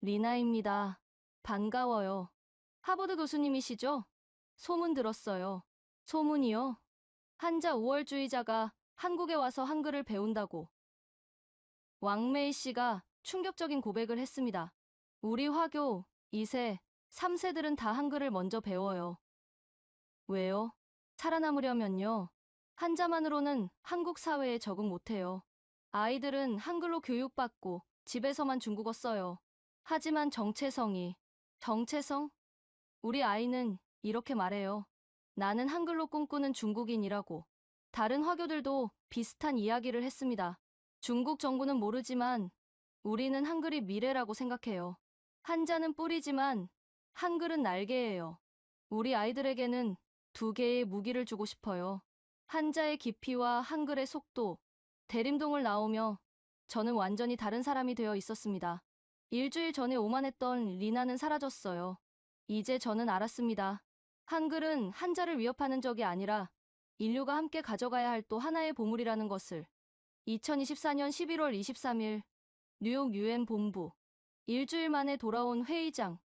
리나입니다. 반가워요. 하버드 교수님이시죠? 소문 들었어요. 소문이요? 한자 우월주의자가 한국에 와서 한글을 배운다고. 왕메이 씨가 충격적인 고백을 했습니다. 우리 화교 2세, 3세들은 다 한글을 먼저 배워요. 왜요? 살아남으려면요. 한자만으로는 한국 사회에 적응 못해요. 아이들은 한글로 교육받고 집에서만 중국어 써요. 하지만 정체성? 우리 아이는 이렇게 말해요. 나는 한글로 꿈꾸는 중국인이라고. 다른 화교들도 비슷한 이야기를 했습니다. 중국 정부는 모르지만 우리는 한글이 미래라고 생각해요. 한자는 뿌리지만 한글은 날개예요. 우리 아이들에게는 2개의 무기를 주고 싶어요. 한자의 깊이와 한글의 속도. 대림동을 나오며 저는 완전히 다른 사람이 되어 있었습니다. 일주일 전에 오만했던 리나는 사라졌어요. 이제 저는 알았습니다. 한글은 한자를 위협하는 적이 아니라 인류가 함께 가져가야 할 또 하나의 보물이라는 것을. 2024년 11월 23일 뉴욕 UN 본부. 일주일 만에 돌아온 회의장.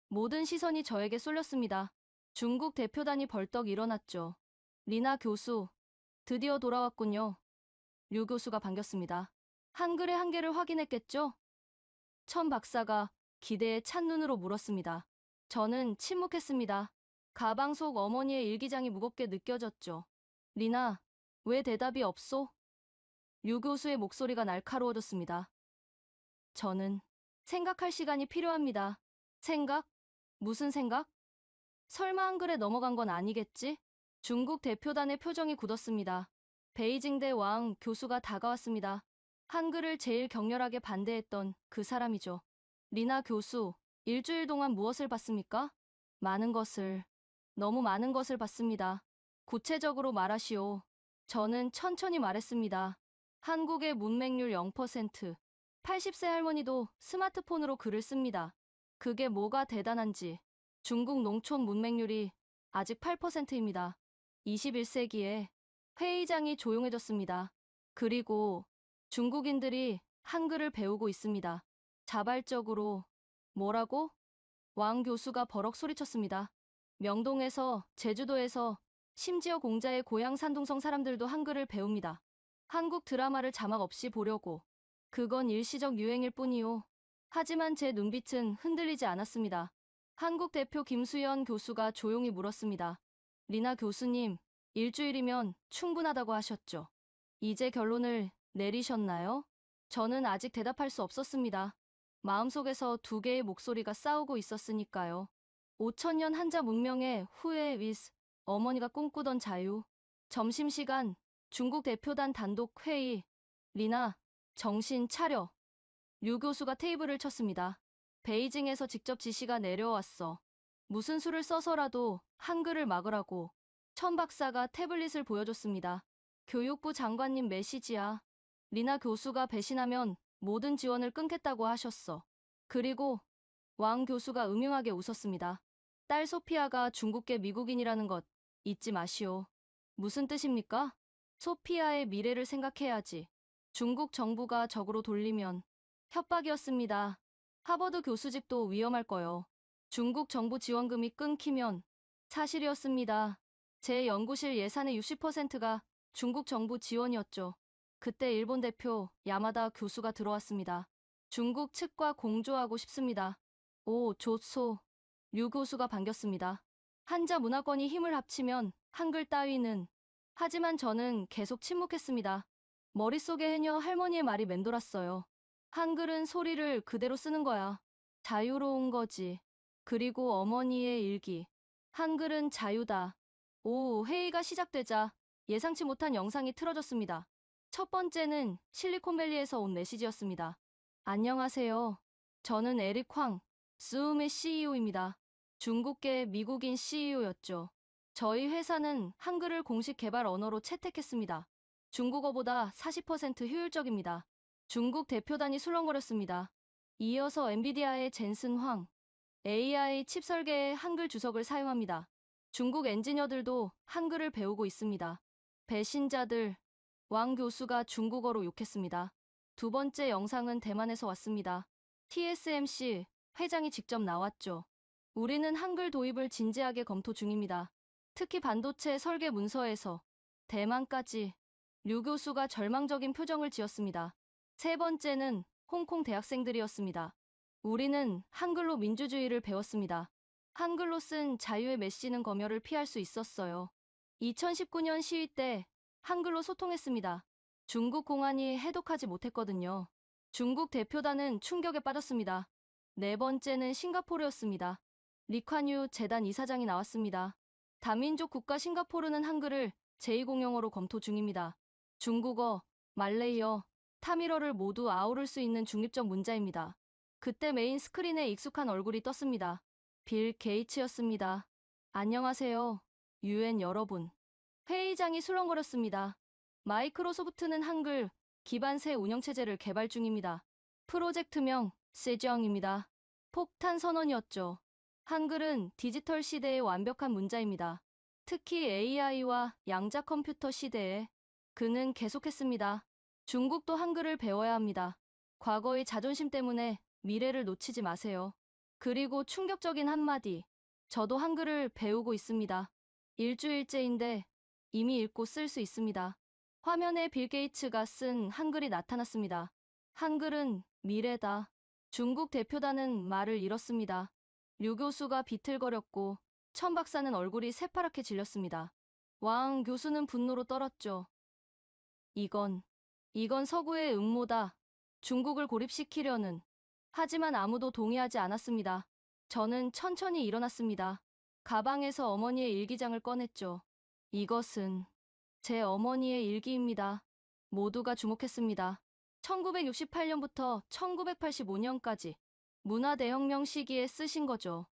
모든 시선이 저에게 쏠렸습니다. 중국 대표단이 벌떡 일어났죠. 리나 교수, 드디어 돌아왔군요. 류 교수가 반겼습니다. 한글의 한계를 확인했겠죠? 천 박사가 기대에 찬 눈으로 물었습니다. 저는 침묵했습니다. 가방 속 어머니의 일기장이 무겁게 느껴졌죠. 리나, 왜 대답이 없소? 류 교수의 목소리가 날카로워졌습니다. 저는 생각할 시간이 필요합니다. 생각? 무슨 생각? 설마 한글에 넘어간 건 아니겠지? 중국 대표단의 표정이 굳었습니다. 베이징대 왕 교수가 다가왔습니다. 한글을 제일 격렬하게 반대했던 그 사람이죠. 리나 교수, 일주일 동안 무엇을 봤습니까? 많은 것을, 너무 많은 것을 봤습니다. 구체적으로 말하시오. 저는 천천히 말했습니다. 한국의 문맹률 0%, 80세 할머니도 스마트폰으로 글을 씁니다. 그게 뭐가 대단한지. 중국 농촌 문맹률이 아직 8%입니다. 21세기에 회의장이 조용해졌습니다. 그리고 중국인들이 한글을 배우고 있습니다. 자발적으로. 뭐라고? 왕 교수가 버럭 소리쳤습니다. 명동에서, 제주도에서, 심지어 공자의 고향 산둥성 사람들도 한글을 배웁니다. 한국 드라마를 자막 없이 보려고. 그건 일시적 유행일 뿐이요. 하지만 제 눈빛은 흔들리지 않았습니다. 한국 대표 김수연 교수가 조용히 물었습니다. 리나 교수님, 일주일이면 충분하다고 하셨죠. 이제 결론을 내리셨나요? 저는 아직 대답할 수 없었습니다. 마음속에서 두 개의 목소리가 싸우고 있었으니까요. 5천년 한자 문명의 후예 위스, 어머니가 꿈꾸던 자유. 점심시간, 중국 대표단 단독 회의. 리나, 정신 차려. 류 교수가 테이블을 쳤습니다. 베이징에서 직접 지시가 내려왔어. 무슨 수를 써서라도 한글을 막으라고. 천 박사가 태블릿을 보여줬습니다. 교육부 장관님 메시지야. 리나 교수가 배신하면 모든 지원을 끊겠다고 하셨어. 그리고 왕 교수가 음흉하게 웃었습니다. 딸 소피아가 중국계 미국인이라는 것 잊지 마시오. 무슨 뜻입니까? 소피아의 미래를 생각해야지. 중국 정부가 적으로 돌리면 협박이었습니다. 하버드 교수직도 위험할 거요. 중국 정부 지원금이 끊기면 사실이었습니다. 제 연구실 예산의 60%가 중국 정부 지원이었죠. 그때 일본 대표 야마다 교수가 들어왔습니다. 중국 측과 공조하고 싶습니다. 오, 좋소. 류 교수가 반겼습니다. 한자 문화권이 힘을 합치면 한글 따위는. 하지만 저는 계속 침묵했습니다. 머릿속에 해녀 할머니의 말이 맴돌았어요. 한글은 소리를 그대로 쓰는 거야. 자유로운 거지. 그리고 어머니의 일기. 한글은 자유다. 오, 회의가 시작되자 예상치 못한 영상이 틀어졌습니다. 첫 번째는 실리콘밸리에서 온 메시지였습니다. 안녕하세요. 저는 에릭 황, 스움의 CEO입니다. 중국계 미국인 CEO였죠. 저희 회사는 한글을 공식 개발 언어로 채택했습니다. 중국어보다 40% 효율적입니다. 중국 대표단이 술렁거렸습니다. 이어서 엔비디아의 젠슨 황, AI 칩 설계에 한글 주석을 사용합니다. 중국 엔지니어들도 한글을 배우고 있습니다. 배신자들, 왕 교수가 중국어로 욕했습니다. 두 번째 영상은 대만에서 왔습니다. TSMC 회장이 직접 나왔죠. 우리는 한글 도입을 진지하게 검토 중입니다. 특히 반도체 설계 문서에서 대만까지. 류 교수가 절망적인 표정을 지었습니다. 세 번째는 홍콩 대학생들이었습니다. 우리는 한글로 민주주의를 배웠습니다. 한글로 쓴 자유의 메시는 검열을 피할 수 있었어요. 2019년 시위 때 한글로 소통했습니다. 중국 공안이 해독하지 못했거든요. 중국 대표단은 충격에 빠졌습니다. 네 번째는 싱가포르였습니다. 리콴유 재단 이사장이 나왔습니다. 다민족 국가 싱가포르는 한글을 제2공용어로 검토 중입니다. 중국어, 말레이어, 타밀어를 모두 아우를 수 있는 중립적 문자입니다. 그때 메인 스크린에 익숙한 얼굴이 떴습니다. 빌 게이츠였습니다. 안녕하세요. UN 여러분. 회의장이 술렁거렸습니다. 마이크로소프트는 한글 기반 새 운영체제를 개발 중입니다. 프로젝트명 세정입니다. 폭탄 선언이었죠. 한글은 디지털 시대의 완벽한 문자입니다. 특히 AI와 양자 컴퓨터 시대에. 그는 계속했습니다. 중국도 한글을 배워야 합니다. 과거의 자존심 때문에 미래를 놓치지 마세요. 그리고 충격적인 한마디. 저도 한글을 배우고 있습니다. 일주일째인데 이미 읽고 쓸 수 있습니다. 화면에 빌 게이츠가 쓴 한글이 나타났습니다. 한글은 미래다. 중국 대표단은 말을 잃었습니다. 류 교수가 비틀거렸고 천 박사는 얼굴이 새파랗게 질렸습니다. 왕 교수는 분노로 떨었죠. 이건 서구의 음모다. 중국을 고립시키려는. 하지만 아무도 동의하지 않았습니다. 저는 천천히 일어났습니다. 가방에서 어머니의 일기장을 꺼냈죠. 이것은 제 어머니의 일기입니다. 모두가 주목했습니다. 1968년부터 1985년까지 문화대혁명 시기에 쓰신 거죠.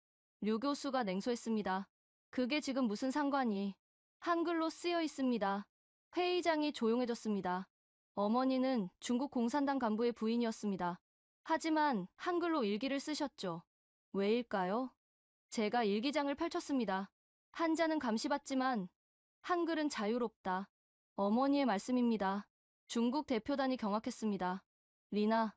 류 교수가 냉소했습니다. 그게 지금 무슨 상관이. 한글로 쓰여 있습니다. 회의장이 조용해졌습니다. 어머니는 중국 공산당 간부의 부인이었습니다. 하지만 한글로 일기를 쓰셨죠. 왜일까요? 제가 일기장을 펼쳤습니다. 한자는 감시받지만 한글은 자유롭다. 어머니의 말씀입니다. 중국 대표단이 경악했습니다. 리나,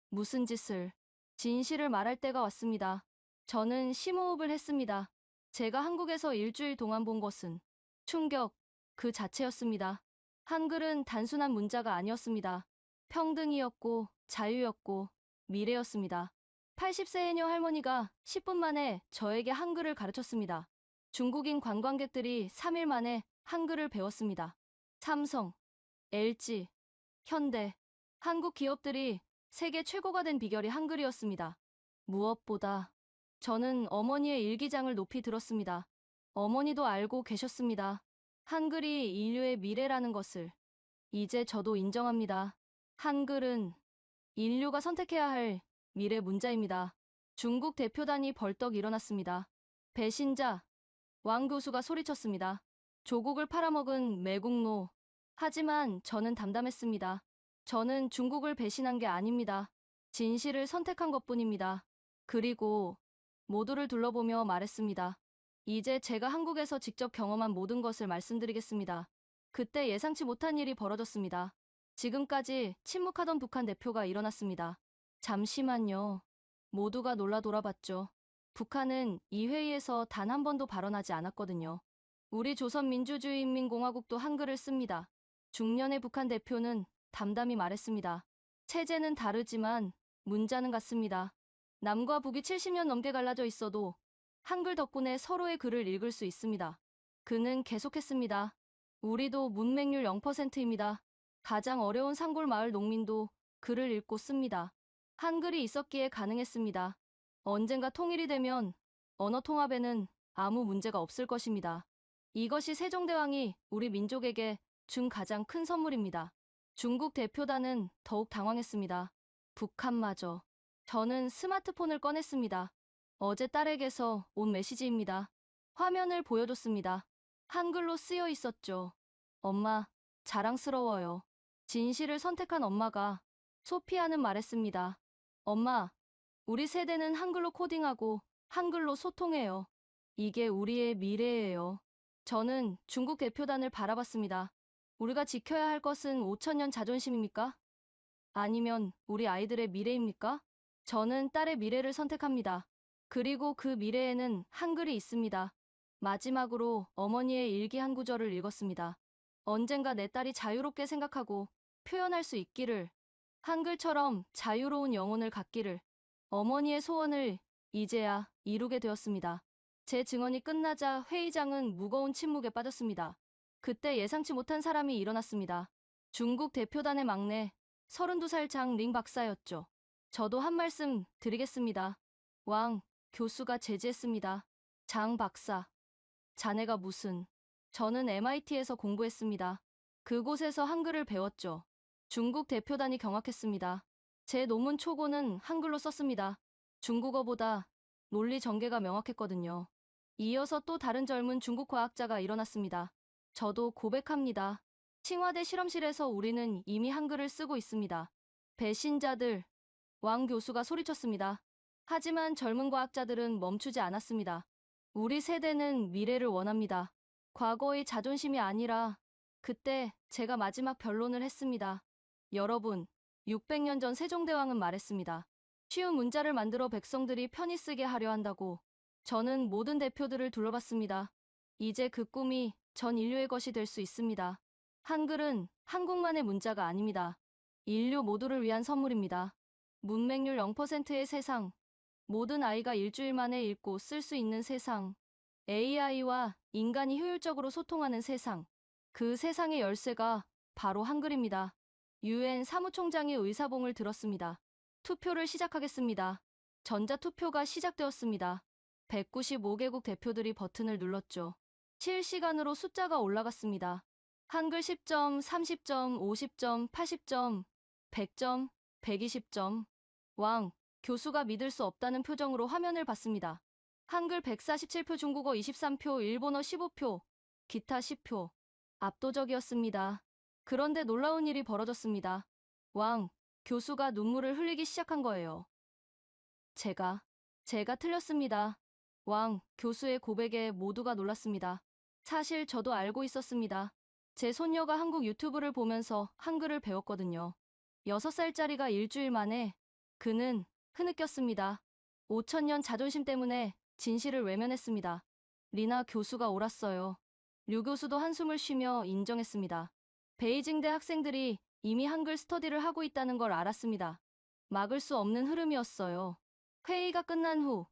무슨 짓을. 진실을 말할 때가 왔습니다. 저는 심호흡을 했습니다. 제가 한국에서 일주일 동안 본 것은 충격 그 자체였습니다. 한글은 단순한 문자가 아니었습니다. 평등이었고 자유였고 미래였습니다. 80세 해녀 할머니가 10분 만에 저에게 한글을 가르쳤습니다. 중국인 관광객들이 3일 만에 한글을 배웠습니다. 삼성, LG, 현대, 한국 기업들이 세계 최고가 된 비결이 한글이었습니다. 무엇보다 저는 어머니의 일기장을 높이 들었습니다. 어머니도 알고 계셨습니다. 한글이 인류의 미래라는 것을. 이제 저도 인정합니다. 한글은 인류가 선택해야 할 미래 문자입니다. 중국 대표단이 벌떡 일어났습니다. 배신자, 왕 교수가 소리쳤습니다. 조국을 팔아먹은 매국노. 하지만 저는 담담했습니다. 저는 중국을 배신한 게 아닙니다. 진실을 선택한 것뿐입니다. 그리고 모두를 둘러보며 말했습니다. 이제 제가 한국에서 직접 경험한 모든 것을 말씀드리겠습니다. 그때 예상치 못한 일이 벌어졌습니다. 지금까지 침묵하던 북한 대표가 일어났습니다. 잠시만요. 모두가 놀라 돌아봤죠. 북한은 이 회의에서 단 한 번도 발언하지 않았거든요. 우리 조선민주주의인민공화국도 한글을 씁니다. 중년의 북한 대표는 담담히 말했습니다. 체제는 다르지만 문자는 같습니다. 남과 북이 70년 넘게 갈라져 있어도 한글 덕분에 서로의 글을 읽을 수 있습니다. 그는 계속했습니다. 우리도 문맹률 0%입니다. 가장 어려운 산골 마을 농민도 글을 읽고 씁니다. 한글이 있었기에 가능했습니다. 언젠가 통일이 되면 언어 통합에는 아무 문제가 없을 것입니다. 이것이 세종대왕이 우리 민족에게 준 가장 큰 선물입니다. 중국 대표단은 더욱 당황했습니다. 북한마저. 저는 스마트폰을 꺼냈습니다. 어제 딸에게서 온 메시지입니다. 화면을 보여줬습니다. 한글로 쓰여 있었죠. 엄마, 자랑스러워요. 진실을 선택한 엄마가 소피아는 말했습니다. 엄마, 우리 세대는 한글로 코딩하고 한글로 소통해요. 이게 우리의 미래예요. 저는 중국 대표단을 바라봤습니다. 우리가 지켜야 할 것은 5천년 자존심입니까? 아니면 우리 아이들의 미래입니까? 저는 딸의 미래를 선택합니다. 그리고 그 미래에는 한글이 있습니다. 마지막으로 어머니의 일기 한 구절을 읽었습니다. 언젠가 내 딸이 자유롭게 생각하고 표현할 수 있기를, 한글처럼 자유로운 영혼을 갖기를. 어머니의 소원을 이제야 이루게 되었습니다. 제 증언이 끝나자 회의장은 무거운 침묵에 빠졌습니다. 그때 예상치 못한 사람이 일어났습니다. 중국 대표단의 막내 32살 장 링 박사였죠. 저도 한 말씀 드리겠습니다. 왕 교수가 제지했습니다. 장 박사, 자네가 무슨. 저는 MIT에서 공부했습니다. 그곳에서 한글을 배웠죠. 중국 대표단이 경악했습니다. 제 논문 초고는 한글로 썼습니다. 중국어보다 논리 전개가 명확했거든요. 이어서 또 다른 젊은 중국 과학자가 일어났습니다. 저도 고백합니다. 칭화대 실험실에서 우리는 이미 한글을 쓰고 있습니다. 배신자들, 왕 교수가 소리쳤습니다. 하지만 젊은 과학자들은 멈추지 않았습니다. 우리 세대는 미래를 원합니다. 과거의 자존심이 아니라. 그때 제가 마지막 변론을 했습니다. 여러분, 600년 전 세종대왕은 말했습니다. 쉬운 문자를 만들어 백성들이 편히 쓰게 하려 한다고. 저는 모든 대표들을 둘러봤습니다. 이제 그 꿈이 전 인류의 것이 될 수 있습니다. 한글은 한국만의 문자가 아닙니다. 인류 모두를 위한 선물입니다. 문맹률 0%의 세상. 모든 아이가 일주일 만에 읽고 쓸 수 있는 세상. AI와 인간이 효율적으로 소통하는 세상. 그 세상의 열쇠가 바로 한글입니다. UN 사무총장이 의사봉을 들었습니다. 투표를 시작하겠습니다. 전자투표가 시작되었습니다. 195개국 대표들이 버튼을 눌렀죠. 실시간으로 숫자가 올라갔습니다. 한글 10점, 30점, 50점, 80점, 100점, 120점. 왕 교수가 믿을 수 없다는 표정으로 화면을 봤습니다. 한글 147표, 중국어 23표, 일본어 15표, 기타 10표. 압도적이었습니다. 그런데 놀라운 일이 벌어졌습니다. 왕 교수가 눈물을 흘리기 시작한 거예요. 제가 틀렸습니다. 왕 교수의 고백에 모두가 놀랐습니다. 사실 저도 알고 있었습니다. 제 손녀가 한국 유튜브를 보면서 한글을 배웠거든요. 6살짜리가 일주일 만에 그는 흐느꼈습니다. 5천년 자존심 때문에 진실을 외면했습니다. 리나 교수가 옳았어요. 류 교수도 한숨을 쉬며 인정했습니다. 베이징대 학생들이 이미 한글 스터디를 하고 있다는 걸 알았습니다. 막을 수 없는 흐름이었어요. 회의가 끝난 후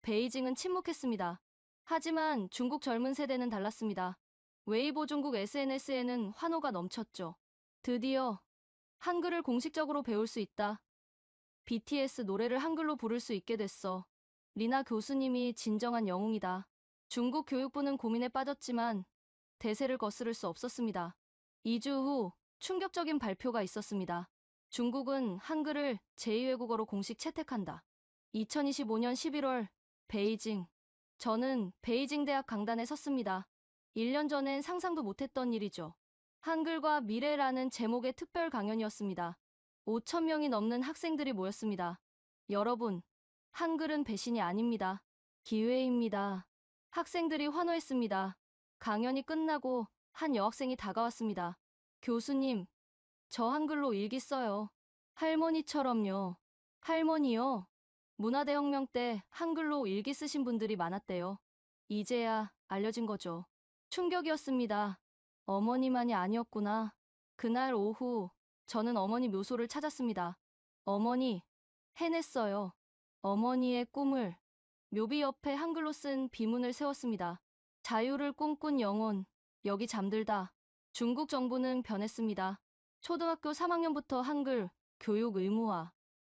베이징은 침묵했습니다. 하지만 중국 젊은 세대는 달랐습니다. 웨이보 중국 SNS에는 환호가 넘쳤죠. 드디어 한글을 공식적으로 배울 수 있다. BTS 노래를 한글로 부를 수 있게 됐어. 리나 교수님이 진정한 영웅이다. 중국 교육부는 고민에 빠졌지만 대세를 거스를 수 없었습니다. 2주 후 충격적인 발표가 있었습니다. 중국은 한글을 제2외국어로 공식 채택한다. 2025년 11월 베이징. 저는 베이징 대학 강단에 섰습니다. 1년 전엔 상상도 못했던 일이죠. 한글과 미래라는 제목의 특별 강연이었습니다. 5천 명이 넘는 학생들이 모였습니다. 여러분, 한글은 배신이 아닙니다. 기회입니다. 학생들이 환호했습니다. 강연이 끝나고 한 여학생이 다가왔습니다. 교수님, 저 한글로 일기 써요. 할머니처럼요. 할머니요? 문화대혁명 때 한글로 일기 쓰신 분들이 많았대요. 이제야 알려진 거죠. 충격이었습니다. 어머니만이 아니었구나. 그날 오후 저는 어머니 묘소를 찾았습니다. 어머니, 해냈어요. 어머니의 꿈을. 묘비 옆에 한글로 쓴 비문을 세웠습니다. 자유를 꿈꾼 영혼, 여기 잠들다. 중국 정부는 변했습니다. 초등학교 3학년부터 한글 교육 의무화.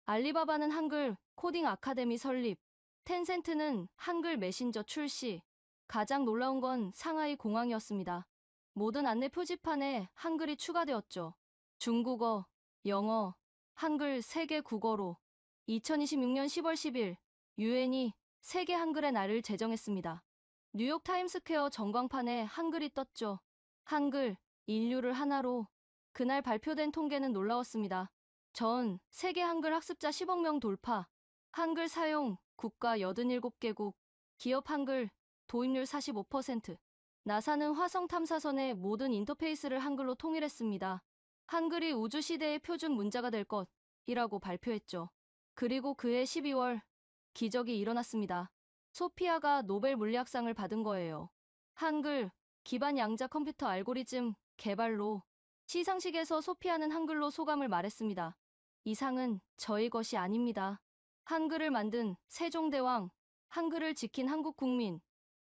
알리바바는 한글 코딩 아카데미 설립. 텐센트는 한글 메신저 출시. 가장 놀라운 건 상하이 공항이었습니다. 모든 안내 표지판에 한글이 추가되었죠. 중국어, 영어, 한글 세계 국어로. 2026년 10월 10일 유엔이 세계 한글의 날을 제정했습니다. 뉴욕 타임스퀘어 전광판에 한글이 떴죠. 한글, 인류를 하나로. 그날 발표된 통계는 놀라웠습니다. 전 세계 한글 학습자 10억 명 돌파. 한글 사용 국가 87개국. 기업 한글 도입률 45%. 나사는 화성 탐사선의 모든 인터페이스를 한글로 통일했습니다. 한글이 우주 시대의 표준 문자가 될 것이라고 발표했죠. 그리고 그해 12월 기적이 일어났습니다. 소피아가 노벨 물리학상을 받은 거예요. 한글 기반 양자 컴퓨터 알고리즘 개발로. 시상식에서 소피아는 한글로 소감을 말했습니다. 이 상은 저희 것이 아닙니다. 한글을 만든 세종대왕, 한글을 지킨 한국 국민,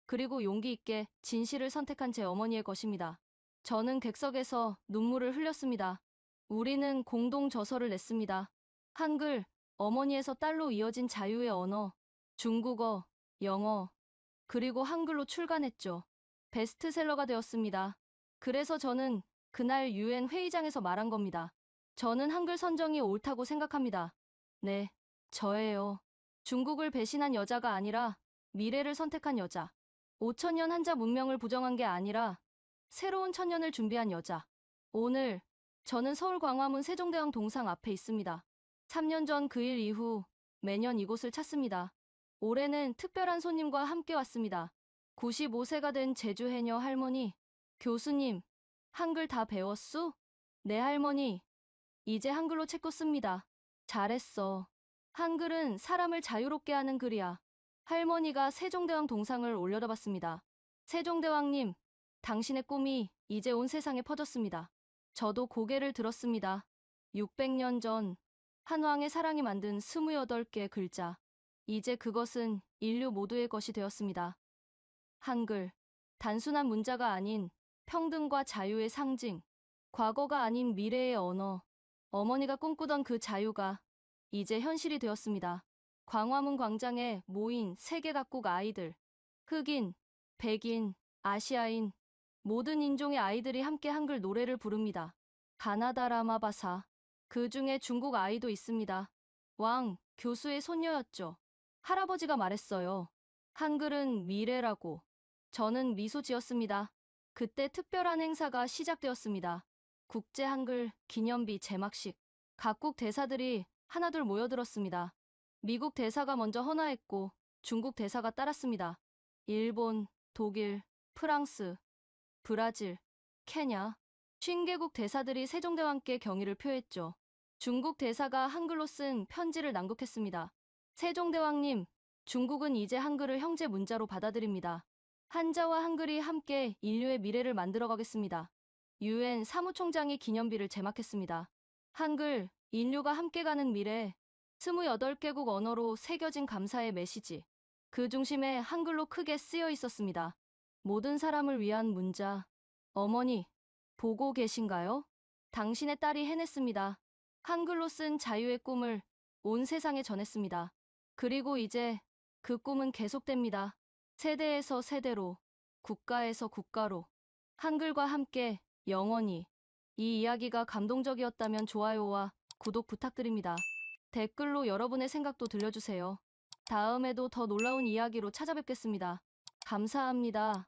그리고 용기 있게 진실을 선택한 제 어머니의 것입니다. 저는 객석에서 눈물을 흘렸습니다. 우리는 공동 저서를 냈습니다. 한글, 어머니에서 딸로 이어진 자유의 언어, 중국어, 영어, 그리고 한글로 출간했죠. 베스트셀러가 되었습니다. 그래서 저는 그날 유엔 회의장에서 말한 겁니다. 저는 한글 선정이 옳다고 생각합니다. 네, 저예요. 중국을 배신한 여자가 아니라 미래를 선택한 여자. 5천년 한자 문명을 부정한 게 아니라 새로운 천년을 준비한 여자. 오늘 저는 서울 광화문 세종대왕 동상 앞에 있습니다. 3년 전 그 일 이후 매년 이곳을 찾습니다. 올해는 특별한 손님과 함께 왔습니다. 95세가 된 제주 해녀 할머니. 교수님, 한글 다 배웠수? 네 할머니. 이제 한글로 책도 씁니다. 잘했어. 한글은 사람을 자유롭게 하는 글이야. 할머니가 세종대왕 동상을 올려다봤습니다. 세종대왕님, 당신의 꿈이 이제 온 세상에 퍼졌습니다. 저도 고개를 들었습니다. 600년 전 한 왕의 사랑이 만든 28개의 글자. 이제 그것은 인류 모두의 것이 되었습니다. 한글, 단순한 문자가 아닌 평등과 자유의 상징. 과거가 아닌 미래의 언어. 어머니가 꿈꾸던 그 자유가 이제 현실이 되었습니다. 광화문 광장에 모인 세계 각국 아이들. 흑인, 백인, 아시아인, 모든 인종의 아이들이 함께 한글 노래를 부릅니다. 가나다 라마바사. 그 중에 중국 아이도 있습니다. 왕, 교수의 손녀였죠. 할아버지가 말했어요. 한글은 미래라고. 저는 미소 지었습니다. 그때 특별한 행사가 시작되었습니다. 국제 한글 기념비 제막식. 각국 대사들이 하나둘 모여들었습니다. 미국 대사가 먼저 헌화했고 중국 대사가 따랐습니다. 일본, 독일, 프랑스, 브라질, 케냐, 5개국 대사들이 세종대왕께 경의를 표했죠. 중국 대사가 한글로 쓴 편지를 낭독했습니다. 세종대왕님, 중국은 이제 한글을 형제 문자로 받아들입니다. 한자와 한글이 함께 인류의 미래를 만들어가겠습니다. UN 사무총장이 기념비를 제막했습니다. 한글, 인류가 함께 가는 미래, 28개국 언어로 새겨진 감사의 메시지. 그 중심에 한글로 크게 쓰여 있었습니다. 모든 사람을 위한 문자. 어머니, 보고 계신가요? 당신의 딸이 해냈습니다. 한글로 쓴 자유의 꿈을 온 세상에 전했습니다. 그리고 이제 그 꿈은 계속됩니다. 세대에서 세대로, 국가에서 국가로, 한글과 함께 영원히. 이 이야기가 감동적이었다면 좋아요와 구독 부탁드립니다. 댓글로 여러분의 생각도 들려주세요. 다음에도 더 놀라운 이야기로 찾아뵙겠습니다. 감사합니다.